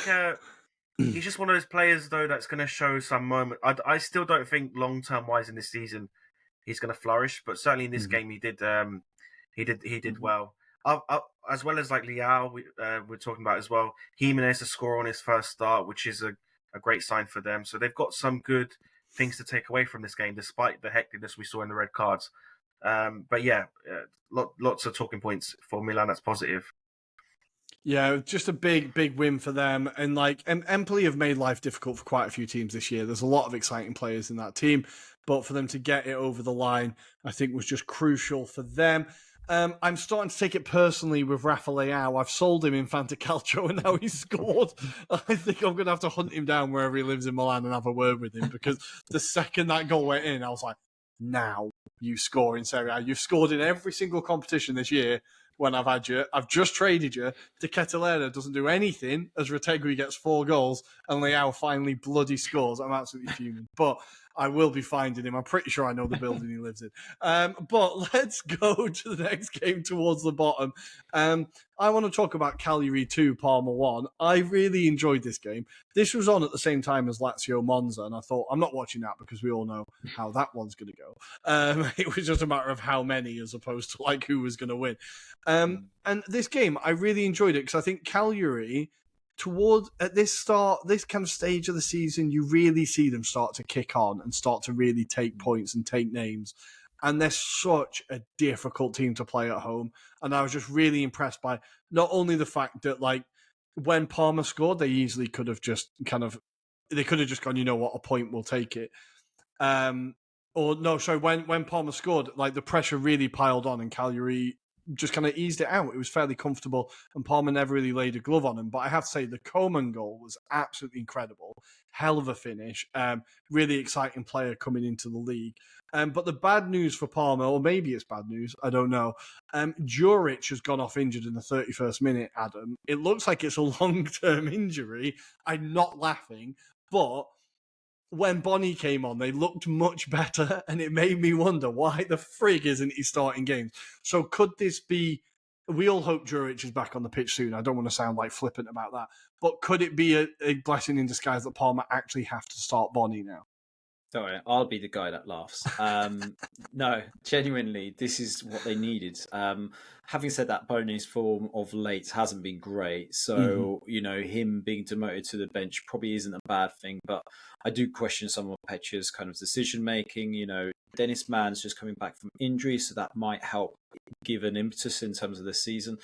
he's just one of those players though that's going to show some moment. I still don't think long term wise in this season he's going to flourish, but certainly in this game he did. He did well. As well as like Leao, we're talking about as well. Jimenez a score on his first start, which is a great sign for them. So they've got some good things to take away from this game, despite the hecticness we saw in the red cards. But yeah, lots of talking points for Milan. That's positive. Yeah, just a big win for them. And like Empoli have made life difficult for quite a few teams this year. There's a lot of exciting players in that team, but for them to get it over the line, I think was just crucial for them. I'm starting to take it personally with Rafa Leao. I've sold him in Fantacalcio and now he's scored. I think I'm going to have to hunt him down wherever he lives in Milan and have a word with him, because the second that goal went in, I was like, now you score in Serie A. You've scored in every single competition this year when I've had you. I've just traded you. De Ketelaere doesn't do anything as Retegui gets 4 goals and Leao finally bloody scores. I'm absolutely fuming. But I will be finding him. I'm pretty sure I know the building he lives in. But let's go to the next game towards the bottom. I want to talk about Cagliari 2, Parma 1. I really enjoyed this game. This was on at the same time as Lazio Monza, and I thought, I'm not watching that because we all know how that one's going to go. It was just a matter of how many as opposed to like who was going to win. And this game, I really enjoyed it because I think Cagliari, at this kind of stage of the season, you really see them start to kick on and start to really take points and take names. And they're such a difficult team to play at home. And I was just really impressed by not only the fact that, like, when Parma scored, they easily could have just they could have just gone, you know what, a point, we'll take it. When Parma scored, like, the pressure really piled on and Cagliari just kind of eased it out. It was fairly comfortable, and Palmer never really laid a glove on him. But I have to say, the Coman goal was absolutely incredible. Hell of a finish. Really exciting player coming into the league. But the bad news for Palmer, or maybe it's bad news, I don't know. Juric has gone off injured in the 31st minute, Adam. It looks like it's a long-term injury. I'm not laughing, but when Bonnie came on, they looked much better, and it made me wonder why the frig isn't he starting games? So could this be... We all hope Juric is back on the pitch soon. I don't want to sound like flippant about that. But could it be a blessing in disguise that Palmer actually have to start Bonnie now? Sorry, I'll be the guy that laughs. No, genuinely, this is what they needed. Having said that, Boney's form of late hasn't been great. So, him being demoted to the bench probably isn't a bad thing. But I do question some of Petch's kind of decision-making. Dennis Mann's just coming back from injury, so that might help give an impetus in terms of the season.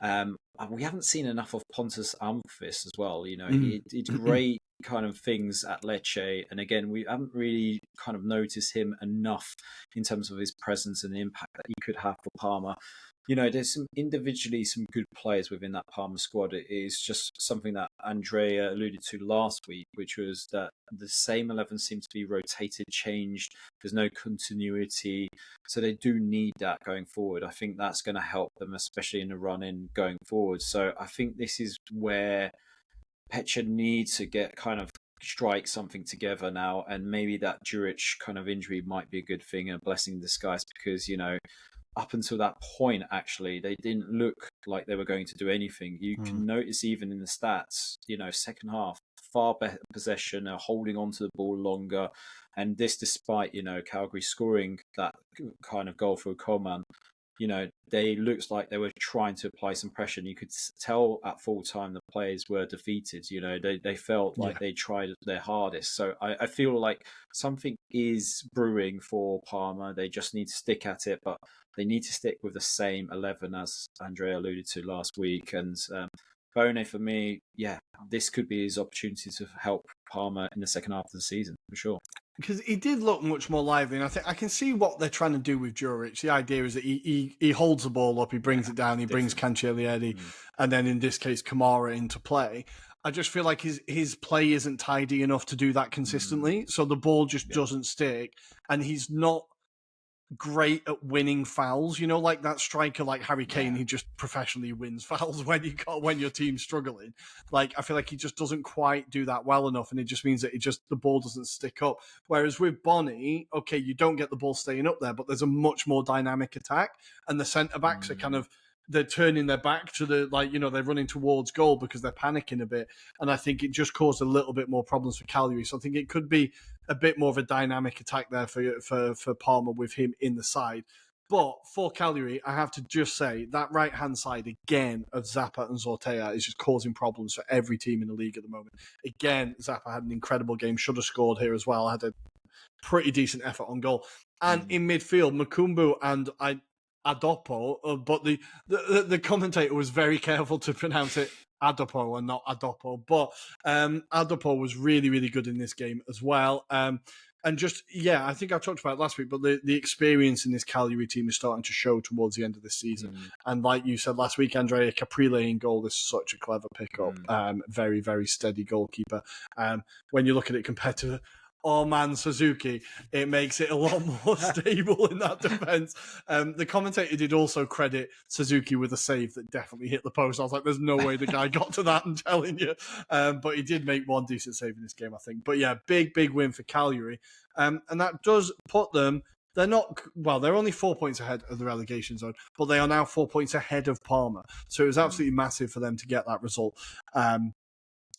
We haven't seen enough of Pontus Almqvist as well. He did great kind of things at Lecce, and again, we haven't really kind of noticed him enough in terms of his presence and the impact that he could have for Parma. There's some good players within that Parma squad. It is just something that Andrea alluded to last week, which was that the same 11 seems to be rotated, changed. There's no continuity. So they do need that going forward. I think that's going to help them, especially in the run-in going forward. So I think this is where Pecha needs to get kind of strike something together now. And maybe that Juric kind of injury might be a good thing and a blessing in disguise because, up until that point, actually, they didn't look like they were going to do anything. You can notice even in the stats, second half, far better possession, holding on to the ball longer. And this despite, Calgary scoring that kind of goal for Coman. They looked like they were trying to apply some pressure. And you could tell at full time the players were defeated. They felt like they tried their hardest. So I feel like something is brewing for Parma. They just need to stick at it, but they need to stick with the same 11 as Andrea alluded to last week. And Bone, for me, this could be his opportunity to help Parma in the second half of the season, for sure. Because he did look much more lively, and I think I can see what they're trying to do with Juric. The idea is that he holds the ball up, he brings it down, he brings Cancellieri, and then in this case Kamara into play. I just feel like his play isn't tidy enough to do that consistently, so the ball just doesn't stick, and he's not great at winning fouls, like that striker like Harry Kane, he just professionally wins fouls when your team's struggling. Like, I feel like he just doesn't quite do that well enough, and it just means that the ball doesn't stick up. Whereas with Bonnie, okay, you don't get the ball staying up there, but there's a much more dynamic attack, and the centre-backs are kind of, they're turning their back to they're running towards goal because they're panicking a bit. And I think it just caused a little bit more problems for Cagliari. So I think it could be a bit more of a dynamic attack there for Parma with him in the side. But for Cagliari, I have to just say that right-hand side again of Zappa and Zortea is just causing problems for every team in the league at the moment. Again, Zappa had an incredible game, should have scored here as well. Had a pretty decent effort on goal. And in midfield, Makumbu and Adopo, but the commentator was very careful to pronounce it Adopo and not Adopo. But Adopo was really, really good in this game as well. And just, I think I talked about it last week, but the experience in this Cagliari team is starting to show towards the end of this season. And like you said last week, Andrea Caprile in goal is such a clever pickup. Very, very steady goalkeeper. When you look at it compared to man Suzuki, it makes it a lot more stable in that defence. The commentator did also credit Suzuki with a save that definitely hit the post. I was like, there's no way the guy got to that, I'm telling you. But he did make one decent save in this game, I think. But big win for Cagliari. And that does put them, they're only 4 points ahead of the relegation zone, but they are now 4 points ahead of Parma. So it was absolutely massive for them to get that result.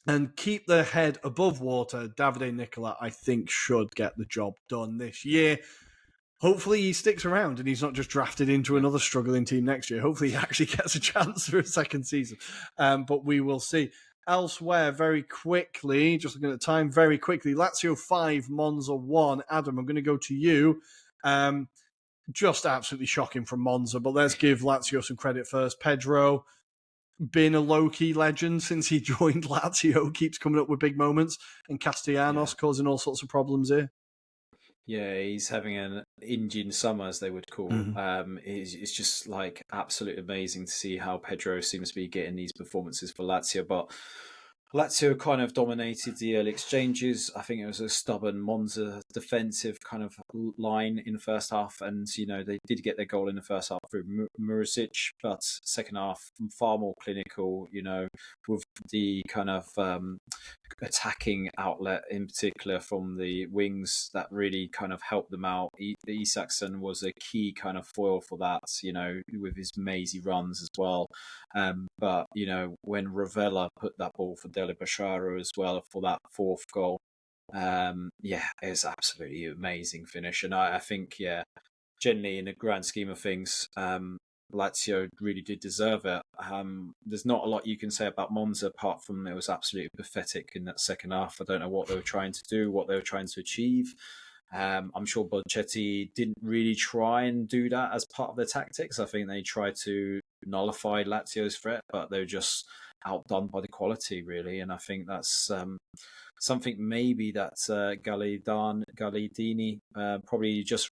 And keep their head above water. Davide Nicola, I think, should get the job done this year. Hopefully he sticks around and he's not just drafted into another struggling team next year. Hopefully he actually gets a chance for a second season. But we will see. Elsewhere, very quickly, just looking at the time, very quickly, Lazio 5, Monza 1. Adam, I'm going to go to you. Just absolutely shocking from Monza, but let's give Lazio some credit first. Pedro, been a low-key legend since he joined Lazio, keeps coming up with big moments, and Castellanos causing all sorts of problems here. Yeah, he's having an Indian summer, as they would call. Mhm. It's just like absolutely amazing to see how Pedro seems to be getting these performances for Lazio. But Lazio kind of dominated the early exchanges. I think it was a stubborn Monza defensive kind of line in the first half, and they did get their goal in the first half through Murisic, but second half far more clinical. With the kind of attacking outlet in particular from the wings that really kind of helped them out. Isakson was a key kind of foil for that, with his mazy runs as well. But when Ravella put that ball for Dele Basharo as well for that fourth goal, it's absolutely amazing finish. And I think, generally in the grand scheme of things, Lazio really did deserve it. There's not a lot you can say about Monza apart from it was absolutely pathetic in that second half. I don't know what they were trying to do, what they were trying to achieve. I'm sure Boschetti didn't really try and do that as part of their tactics. I think they tried to nullify Lazio's threat, but they were just outdone by the quality, really. And I think that's something maybe that Galidini probably just,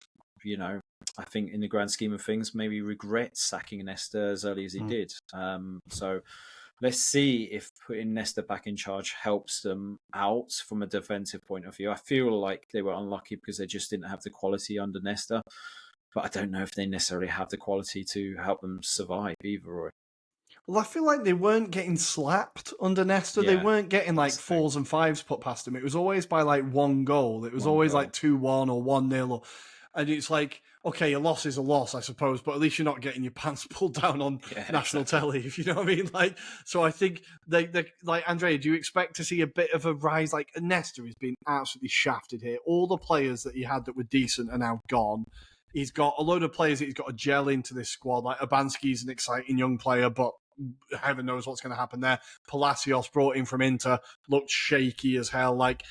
I think in the grand scheme of things, maybe regrets sacking Nesta as early as he did. So let's see if putting Nesta back in charge helps them out from a defensive point of view. I feel like they were unlucky because they just didn't have the quality under Nesta, but I don't know if they necessarily have the quality to help them survive either. Roy. Well, I feel like they weren't getting slapped under Nesta. They weren't getting like 4s and 5s put past them. It was always by like one goal. It was always like 2-1 or 1-0. And it's like, okay, a loss is a loss, I suppose, but at least you're not getting your pants pulled down on national telly, if you know what I mean. Like, so I think they like Andrea. Do you expect to see a bit of a rise? Like Nesta has been absolutely shafted here. All the players that he had that were decent are now gone. He's got a load of players that he's got to gel into this squad. Like Abanski's an exciting young player, but heaven knows what's going to happen there. Palacios brought in from Inter, looked shaky as hell. Like,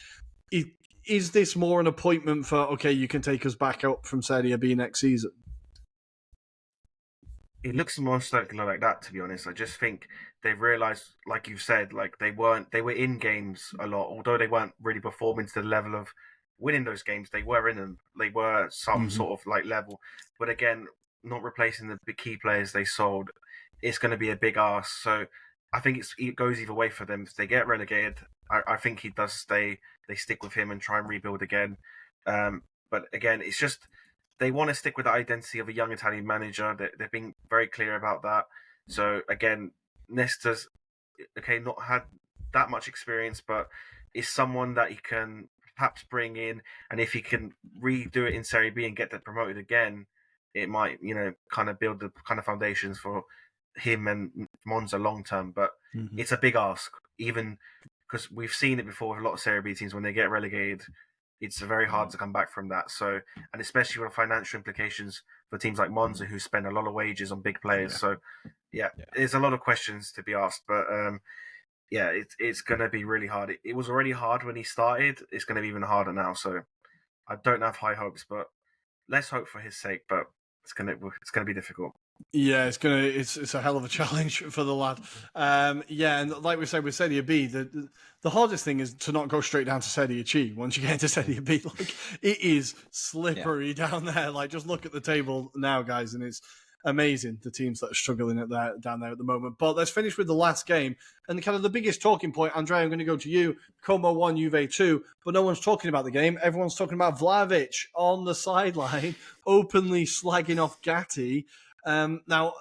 is this more an appointment for, okay, you can take us back up from Serie B next season? It looks most likely like that, to be honest. I just think they've realised, like you've said, like they were in games a lot, although they weren't really performing to the level of winning those games. They were in them. They were some sort of like level. But again, not replacing the key players they sold, it's going to be a big ask. So I think it goes either way for them. If they get relegated, I think he does stay. They stick with him and try and rebuild again. But again, it's just they want to stick with the identity of a young Italian manager. They've been very clear about that. So again, Nesta's not had that much experience, but is someone that he can perhaps bring in, and if he can redo it in Serie B and get that promoted again, it might kind of build the kind of foundations for him and Monza long term. But it's a big ask, even because we've seen it before with a lot of Serie B teams when they get relegated. It's very hard to come back from that. So, and especially with financial implications for teams like Monza who spend a lot of wages on big players. So, there's a lot of questions to be asked. But it's going to be really hard. It was already hard when he started. It's going to be even harder now. So, I don't have high hopes, but let's hope for his sake. But it's going to be difficult. Yeah, it's a hell of a challenge for the lad. And like we said with Serie B, the hardest thing is to not go straight down to Serie C once you get into Serie B. Like, it is slippery down there. Like, just look at the table now, guys, and it's amazing the teams that are struggling down there at the moment. But let's finish with the last game and kind of the biggest talking point. Andrea, I'm going to go to you. Como 1, Juve 2, but no one's talking about the game. Everyone's talking about Vlahovic on the sideline, openly slagging off Gatti. Now,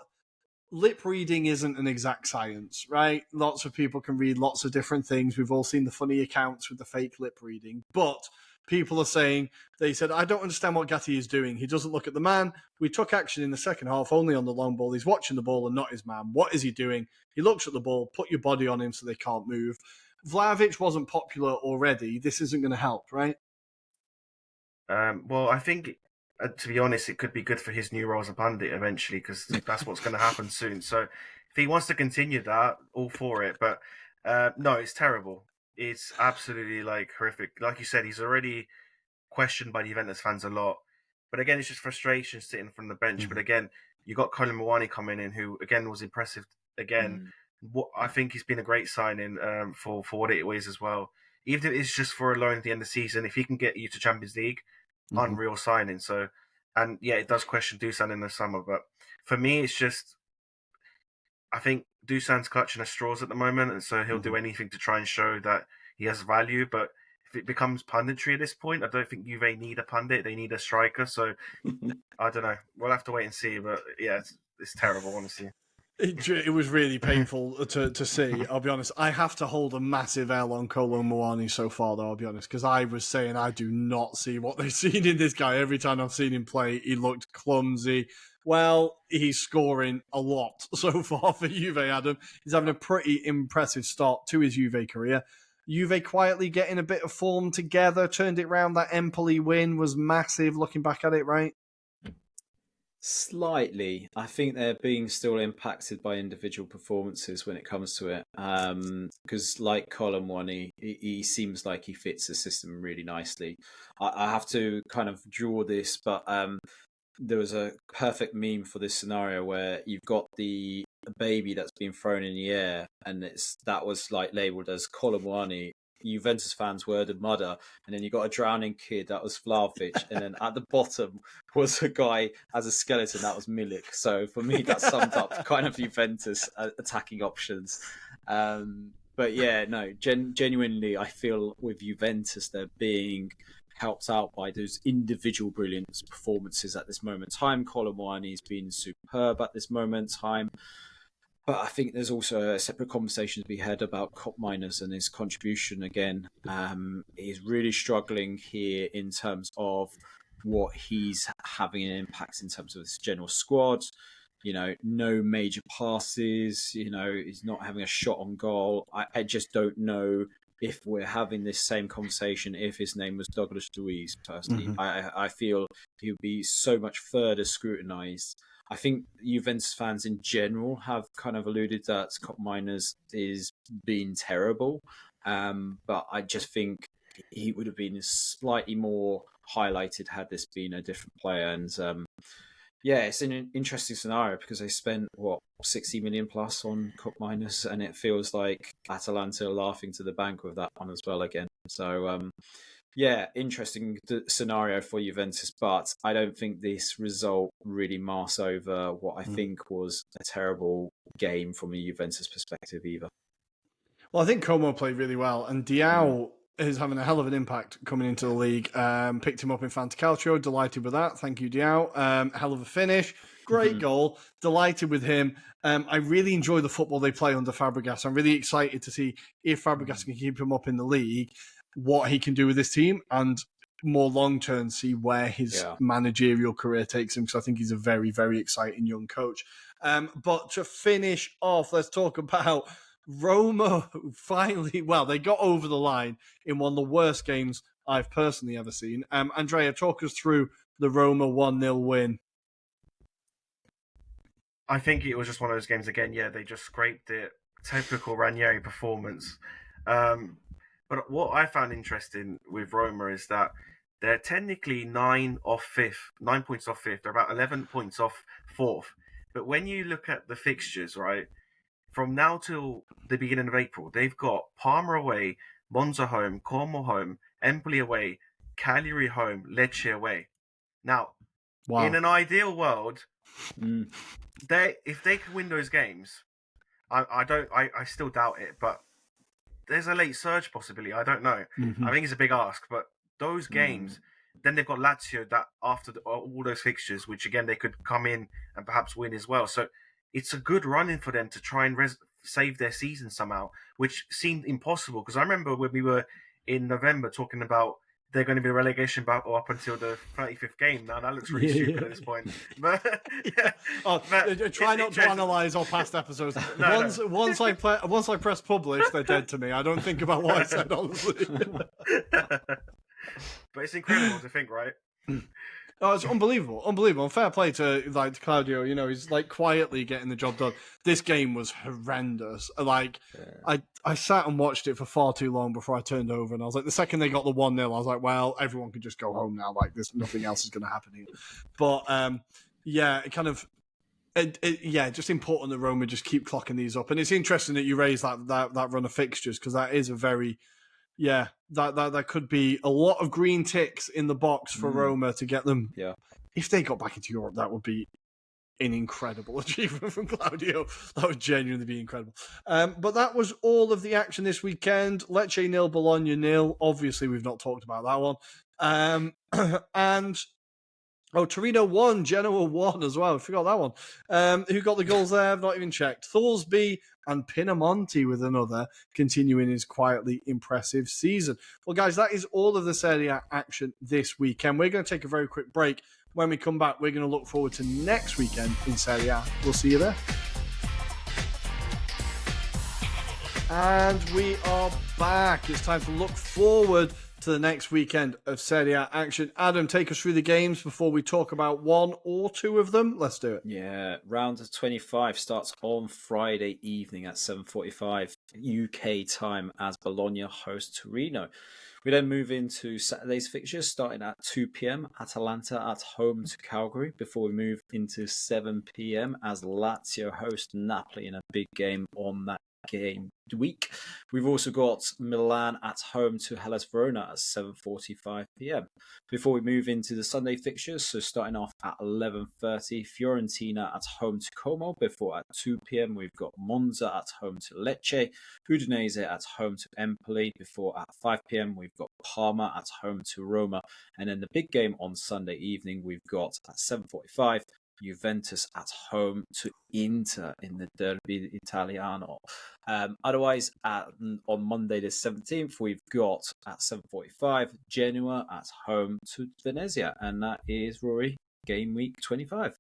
lip reading isn't an exact science, right? Lots of people can read lots of different things. We've all seen the funny accounts with the fake lip reading, but people are saying, they said, I don't understand what Gatti is doing. He doesn't look at the man. We took action in the second half only on the long ball. He's watching the ball and not his man. What is he doing? He looks at the ball, put your body on him so they can't move. Vlahovic wasn't popular already. This isn't going to help, right? Well, I think, to be honest, it could be good for his new role as a pundit eventually, because that's what's going to happen soon. So if he wants to continue that, all for it. But no, it's terrible. It's absolutely horrific. Like you said, he's already questioned by the Juventus fans a lot. But again, it's just frustration sitting from the bench. But again, you got Colin Mawani coming in, who again was impressive. Again, I think he's been a great signing for what it is as well. Even if it's just for a loan at the end of the season, if he can get you to Champions League, unreal signing. So, and yeah, it does question Dusan in the summer, but for me, it's just I think Dusan's clutching at straws at the moment, and so he'll do anything to try and show that he has value. But if it becomes punditry at this point, I don't think Juve need a pundit; they need a striker. So I don't know. We'll have to wait and see. But yeah, it's terrible, honestly. It was really painful to see, I'll be honest. I have to hold a massive L on Kolo Muani so far, though, I'll be honest, because I was saying I do not see what they've seen in this guy. Every time I've seen him play, he looked clumsy. Well, he's scoring a lot so far for Juve, Adam. He's having a pretty impressive start to his Juve career. Juve quietly getting a bit of form together, turned it round. That Empoli win was massive, looking back at it, right? Slightly. I think they're being still impacted by individual performances when it comes to it. Because like Colin Wani, he seems like he fits the system really nicely. I have to kind of draw this, but there was a perfect meme for this scenario where you've got the baby that's been thrown in the air, and that was like labelled as Colin Wani. Juventus fans were the mudder, and then you got a drowning kid that was Vlahovic, and then at the bottom was a guy as a skeleton that was Milik. So for me, that summed up kind of Juventus attacking options. But yeah, no, genuinely, I feel with Juventus they're being helped out by those individual brilliant performances at this moment in time. Colin Wani's been superb at this moment in time. But I think there's also a separate conversation to be had about Cop Miners and his contribution again. He's really struggling here in terms of what he's having an impact in terms of his general squad. You know, no major passes. You know, he's not having a shot on goal. I just don't know if we're having this same conversation if his name was Douglas Luiz, personally. I feel he would be so much further scrutinised. I think Juventus fans in general have kind of alluded that Cop Miners is being terrible. But I just think he would have been slightly more highlighted had this been a different player. And yeah, it's an interesting scenario because they spent, 60 million plus on Cop Miners, and it feels like Atalanta are laughing to the bank with that one as well again. So yeah, interesting scenario for Juventus, but I don't think this result really masks over what I think was a terrible game from a Juventus perspective either. Well, I think Como played really well, and Diao is having a hell of an impact coming into the league. Picked him up in Fantacalcio, delighted with that. Thank you, Diao. Hell of a finish. Great goal. Delighted with him. I really enjoy the football they play under Fabregas. I'm really excited to see if Fabregas can keep him up in the league, what he can do with this team, and more long-term see where his managerial career takes him, because I think he's a very, very exciting young coach. But to finish off, let's talk about Roma. Finally, well, they got over the line in one of the worst games I've personally ever seen. Andrea, talk us through the Roma 1-0 win. I think it was just one of those games again. Yeah, they just scraped it. Typical Ranieri performance. But what I found interesting with Roma is that they're technically 9 points off fifth. They're about 11 points off fourth. But when you look at the fixtures, right, from now till the beginning of April, they've got Parma away, Monza home, Como home, Empoli away, Cagliari home, Lecce away. Now, in an ideal world, if they can win those games, I still doubt it, but there's a late surge possibility. I don't know. I think it's a big ask, but those games, then they've got Lazio that after all those fixtures, which again they could come in and perhaps win as well. So it's a good run-in for them to try and save their season somehow, which seemed impossible. Because I remember when we were in November talking about they're going to be a relegation battle up until the 35th game. Now that looks really stupid at this point. But, try not to analyse our past episodes. Once I press publish, they're dead to me. I don't think about what I said, honestly. But it's incredible to think, right? Oh, it's unbelievable. And fair play to Claudio. You know, he's quietly getting the job done. This game was horrendous. I sat and watched it for far too long before I turned over, and I was like, the second they got the 1-0, I was like, well, everyone can just go home now. There's nothing else is going to happen here. But just important that Roma just keep clocking these up. And it's interesting that you raise that run of fixtures, because that is a very Yeah, that could be a lot of green ticks in the box for Roma to get them. Yeah. If they got back into Europe, that would be an incredible achievement from Claudio. That would genuinely be incredible. But that was all of the action this weekend. Lecce 0, Bologna 0. Obviously, we've not talked about that one. And Torino 1, Genoa 1 as well. I forgot that one. Who got the goals there? I've not even checked. Thorsby and Pinamonti with another, continuing his quietly impressive season. Well, guys, that is all of the Serie A action this weekend. We're going to take a very quick break. When we come back, we're going to look forward to next weekend in Serie A. We'll see you there. And we are back. It's time to look forward to the next weekend of Serie A action. Adam, take us through the games before we talk about one or two of them. Let's do it. Yeah, round of 25 starts on Friday evening at 7:45 UK time as Bologna host Torino. We then move into Saturday's fixtures, starting at 2 p.m. Atalanta at home to Calgary, before we move into 7 p.m. as Lazio host Napoli in a big game on that game week. We've also got Milan at home to Hellas Verona at 7:45 p.m. Before we move into the Sunday fixtures, so starting off at 11:30, Fiorentina at home to Como. Before at 2 p.m. we've got Monza at home to Lecce, Udinese at home to Empoli. Before at 5 p.m. we've got Parma at home to Roma, and then the big game on Sunday evening we've got at 7:45. Juventus at home to Inter in the Derby Italiano. Otherwise, on Monday the 17th, we've got at 7:45 Genoa at home to Venezia, and that is, Rory, game week 25.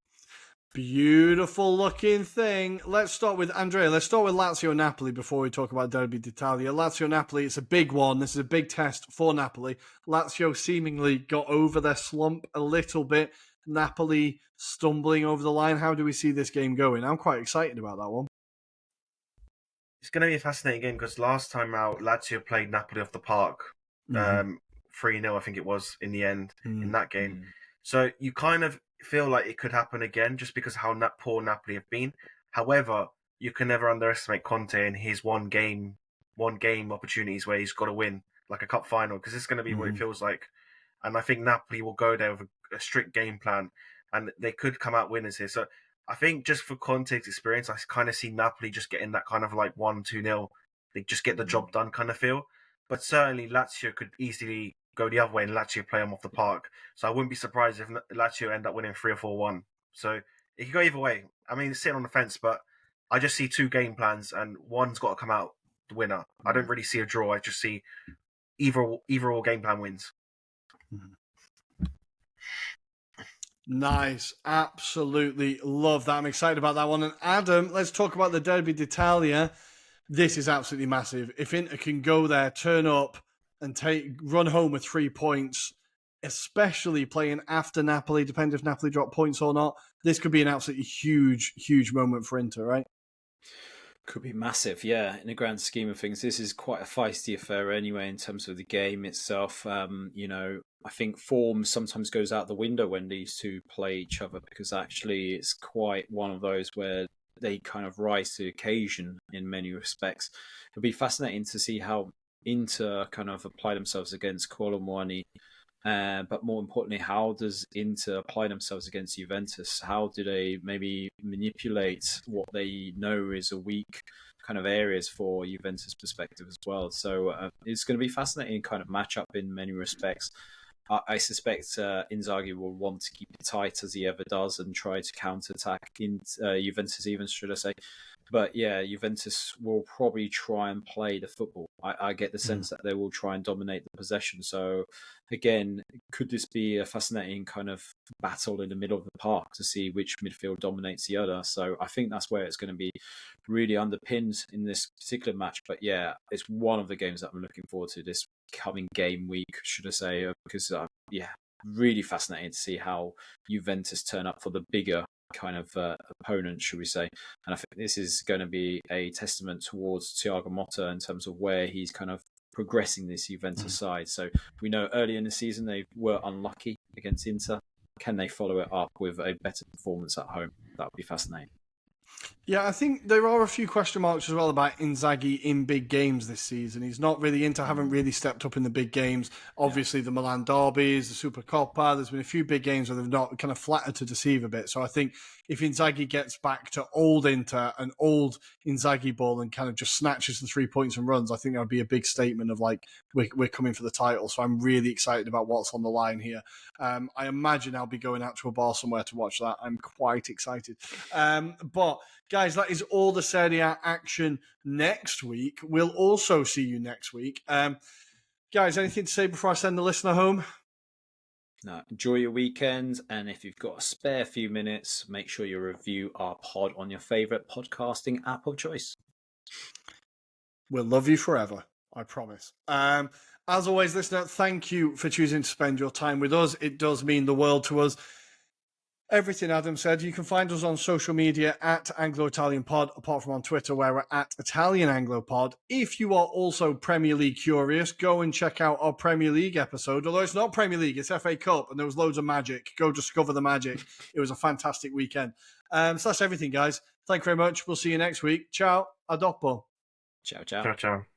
Beautiful looking thing. Let's start with Andrea. Let's start with Lazio Napoli before we talk about Derby d'Italia. Lazio Napoli, it's a big one. This is a big test for Napoli. Lazio seemingly got over their slump a little bit. Napoli stumbling over the line. How do we see this game going? I'm quite excited about that one. It's going to be a fascinating game because last time out, Lazio played Napoli off the park. 3-0, I think it was, in the end, in that game. So you kind of feel like it could happen again just because of how poor Napoli have been. However, you can never underestimate Conte and his one game opportunities where he's got to win, like a cup final, because it's going to be what it feels like. And I think Napoli will go there with a strict game plan, and they could come out winners here. So I think just for Conte's experience, I kind of see Napoli just getting that kind of like 1-2-0. They just get the job done kind of feel. But certainly Lazio could easily go the other way and Lazio play them off the park. So I wouldn't be surprised if Lazio end up winning 3 or 4-1. So it could go either way. I mean, it's sitting on the fence, but I just see two game plans and one's got to come out the winner. I don't really see a draw. I just see either or game plan wins. Nice. Absolutely love that. I'm excited about that one. And Adam, let's talk about the Derby d'Italia. This is absolutely massive. If Inter can go there, turn up, and run home with 3 points, especially playing after Napoli, depending if Napoli drop points or not, this could be an absolutely huge, huge moment for Inter, right? Could be massive, yeah. In the grand scheme of things, this is quite a feisty affair anyway in terms of the game itself. I think form sometimes goes out the window when these two play each other because actually it's quite one of those where they kind of rise to the occasion in many respects. It'll be fascinating to see how Inter kind of apply themselves against Colomwani. But more importantly, how does Inter apply themselves against Juventus? How do they maybe manipulate what they know is a weak kind of areas for Juventus' perspective as well? So it's going to be fascinating kind of matchup in many respects. I suspect Inzaghi will want to keep it tight as he ever does and try to counter-attack Juventus even, should I say. But yeah, Juventus will probably try and play the football. I get the sense that they will try and dominate the possession. So again, could this be a fascinating kind of battle in the middle of the park to see which midfield dominates the other? So I think that's where it's going to be really underpinned in this particular match. But yeah, it's one of the games that I'm looking forward to this coming game week, should I say, because really fascinating to see how Juventus turn up for the bigger kind of opponent, should we say. And I think this is going to be a testament towards Thiago Motta in terms of where he's kind of progressing this Juventus side. So we know early in the season they were unlucky against Inter. Can they follow it up with a better performance at home? That would be fascinating. Yeah, I think there are a few question marks as well about Inzaghi in big games this season. He's not really haven't really stepped up in the big games. Obviously, the Milan derbies, the Super Coppa, there's been a few big games where they've not kind of flattered to deceive a bit. So I think if Inzaghi gets back to old Inter and old Inzaghi ball and kind of just snatches the 3 points and runs, I think that would be a big statement of like, we're coming for the title. So I'm really excited about what's on the line here. I imagine I'll be going out to a bar somewhere to watch that. I'm quite excited. But guys, that is all the Serie A action next week. We'll also see you next week. Guys, anything to say before I send the listener home? No, enjoy your weekend, and if you've got a spare few minutes, make sure you review our pod on your favourite podcasting app of choice. We'll love you forever, I promise. As always, listener, thank you for choosing to spend your time with us. It does mean the world to us. Everything Adam said, you can find us on social media at Anglo-Italian Pod, apart from on Twitter where we're at Italian Anglo Pod. If you are also Premier League curious, go and check out our Premier League episode. Although it's not Premier League, it's FA Cup, and there was loads of magic. Go discover the magic. It was a fantastic weekend. So that's everything, guys. Thank you very much. We'll see you next week. Ciao. A dopo. Ciao, ciao. Ciao, ciao.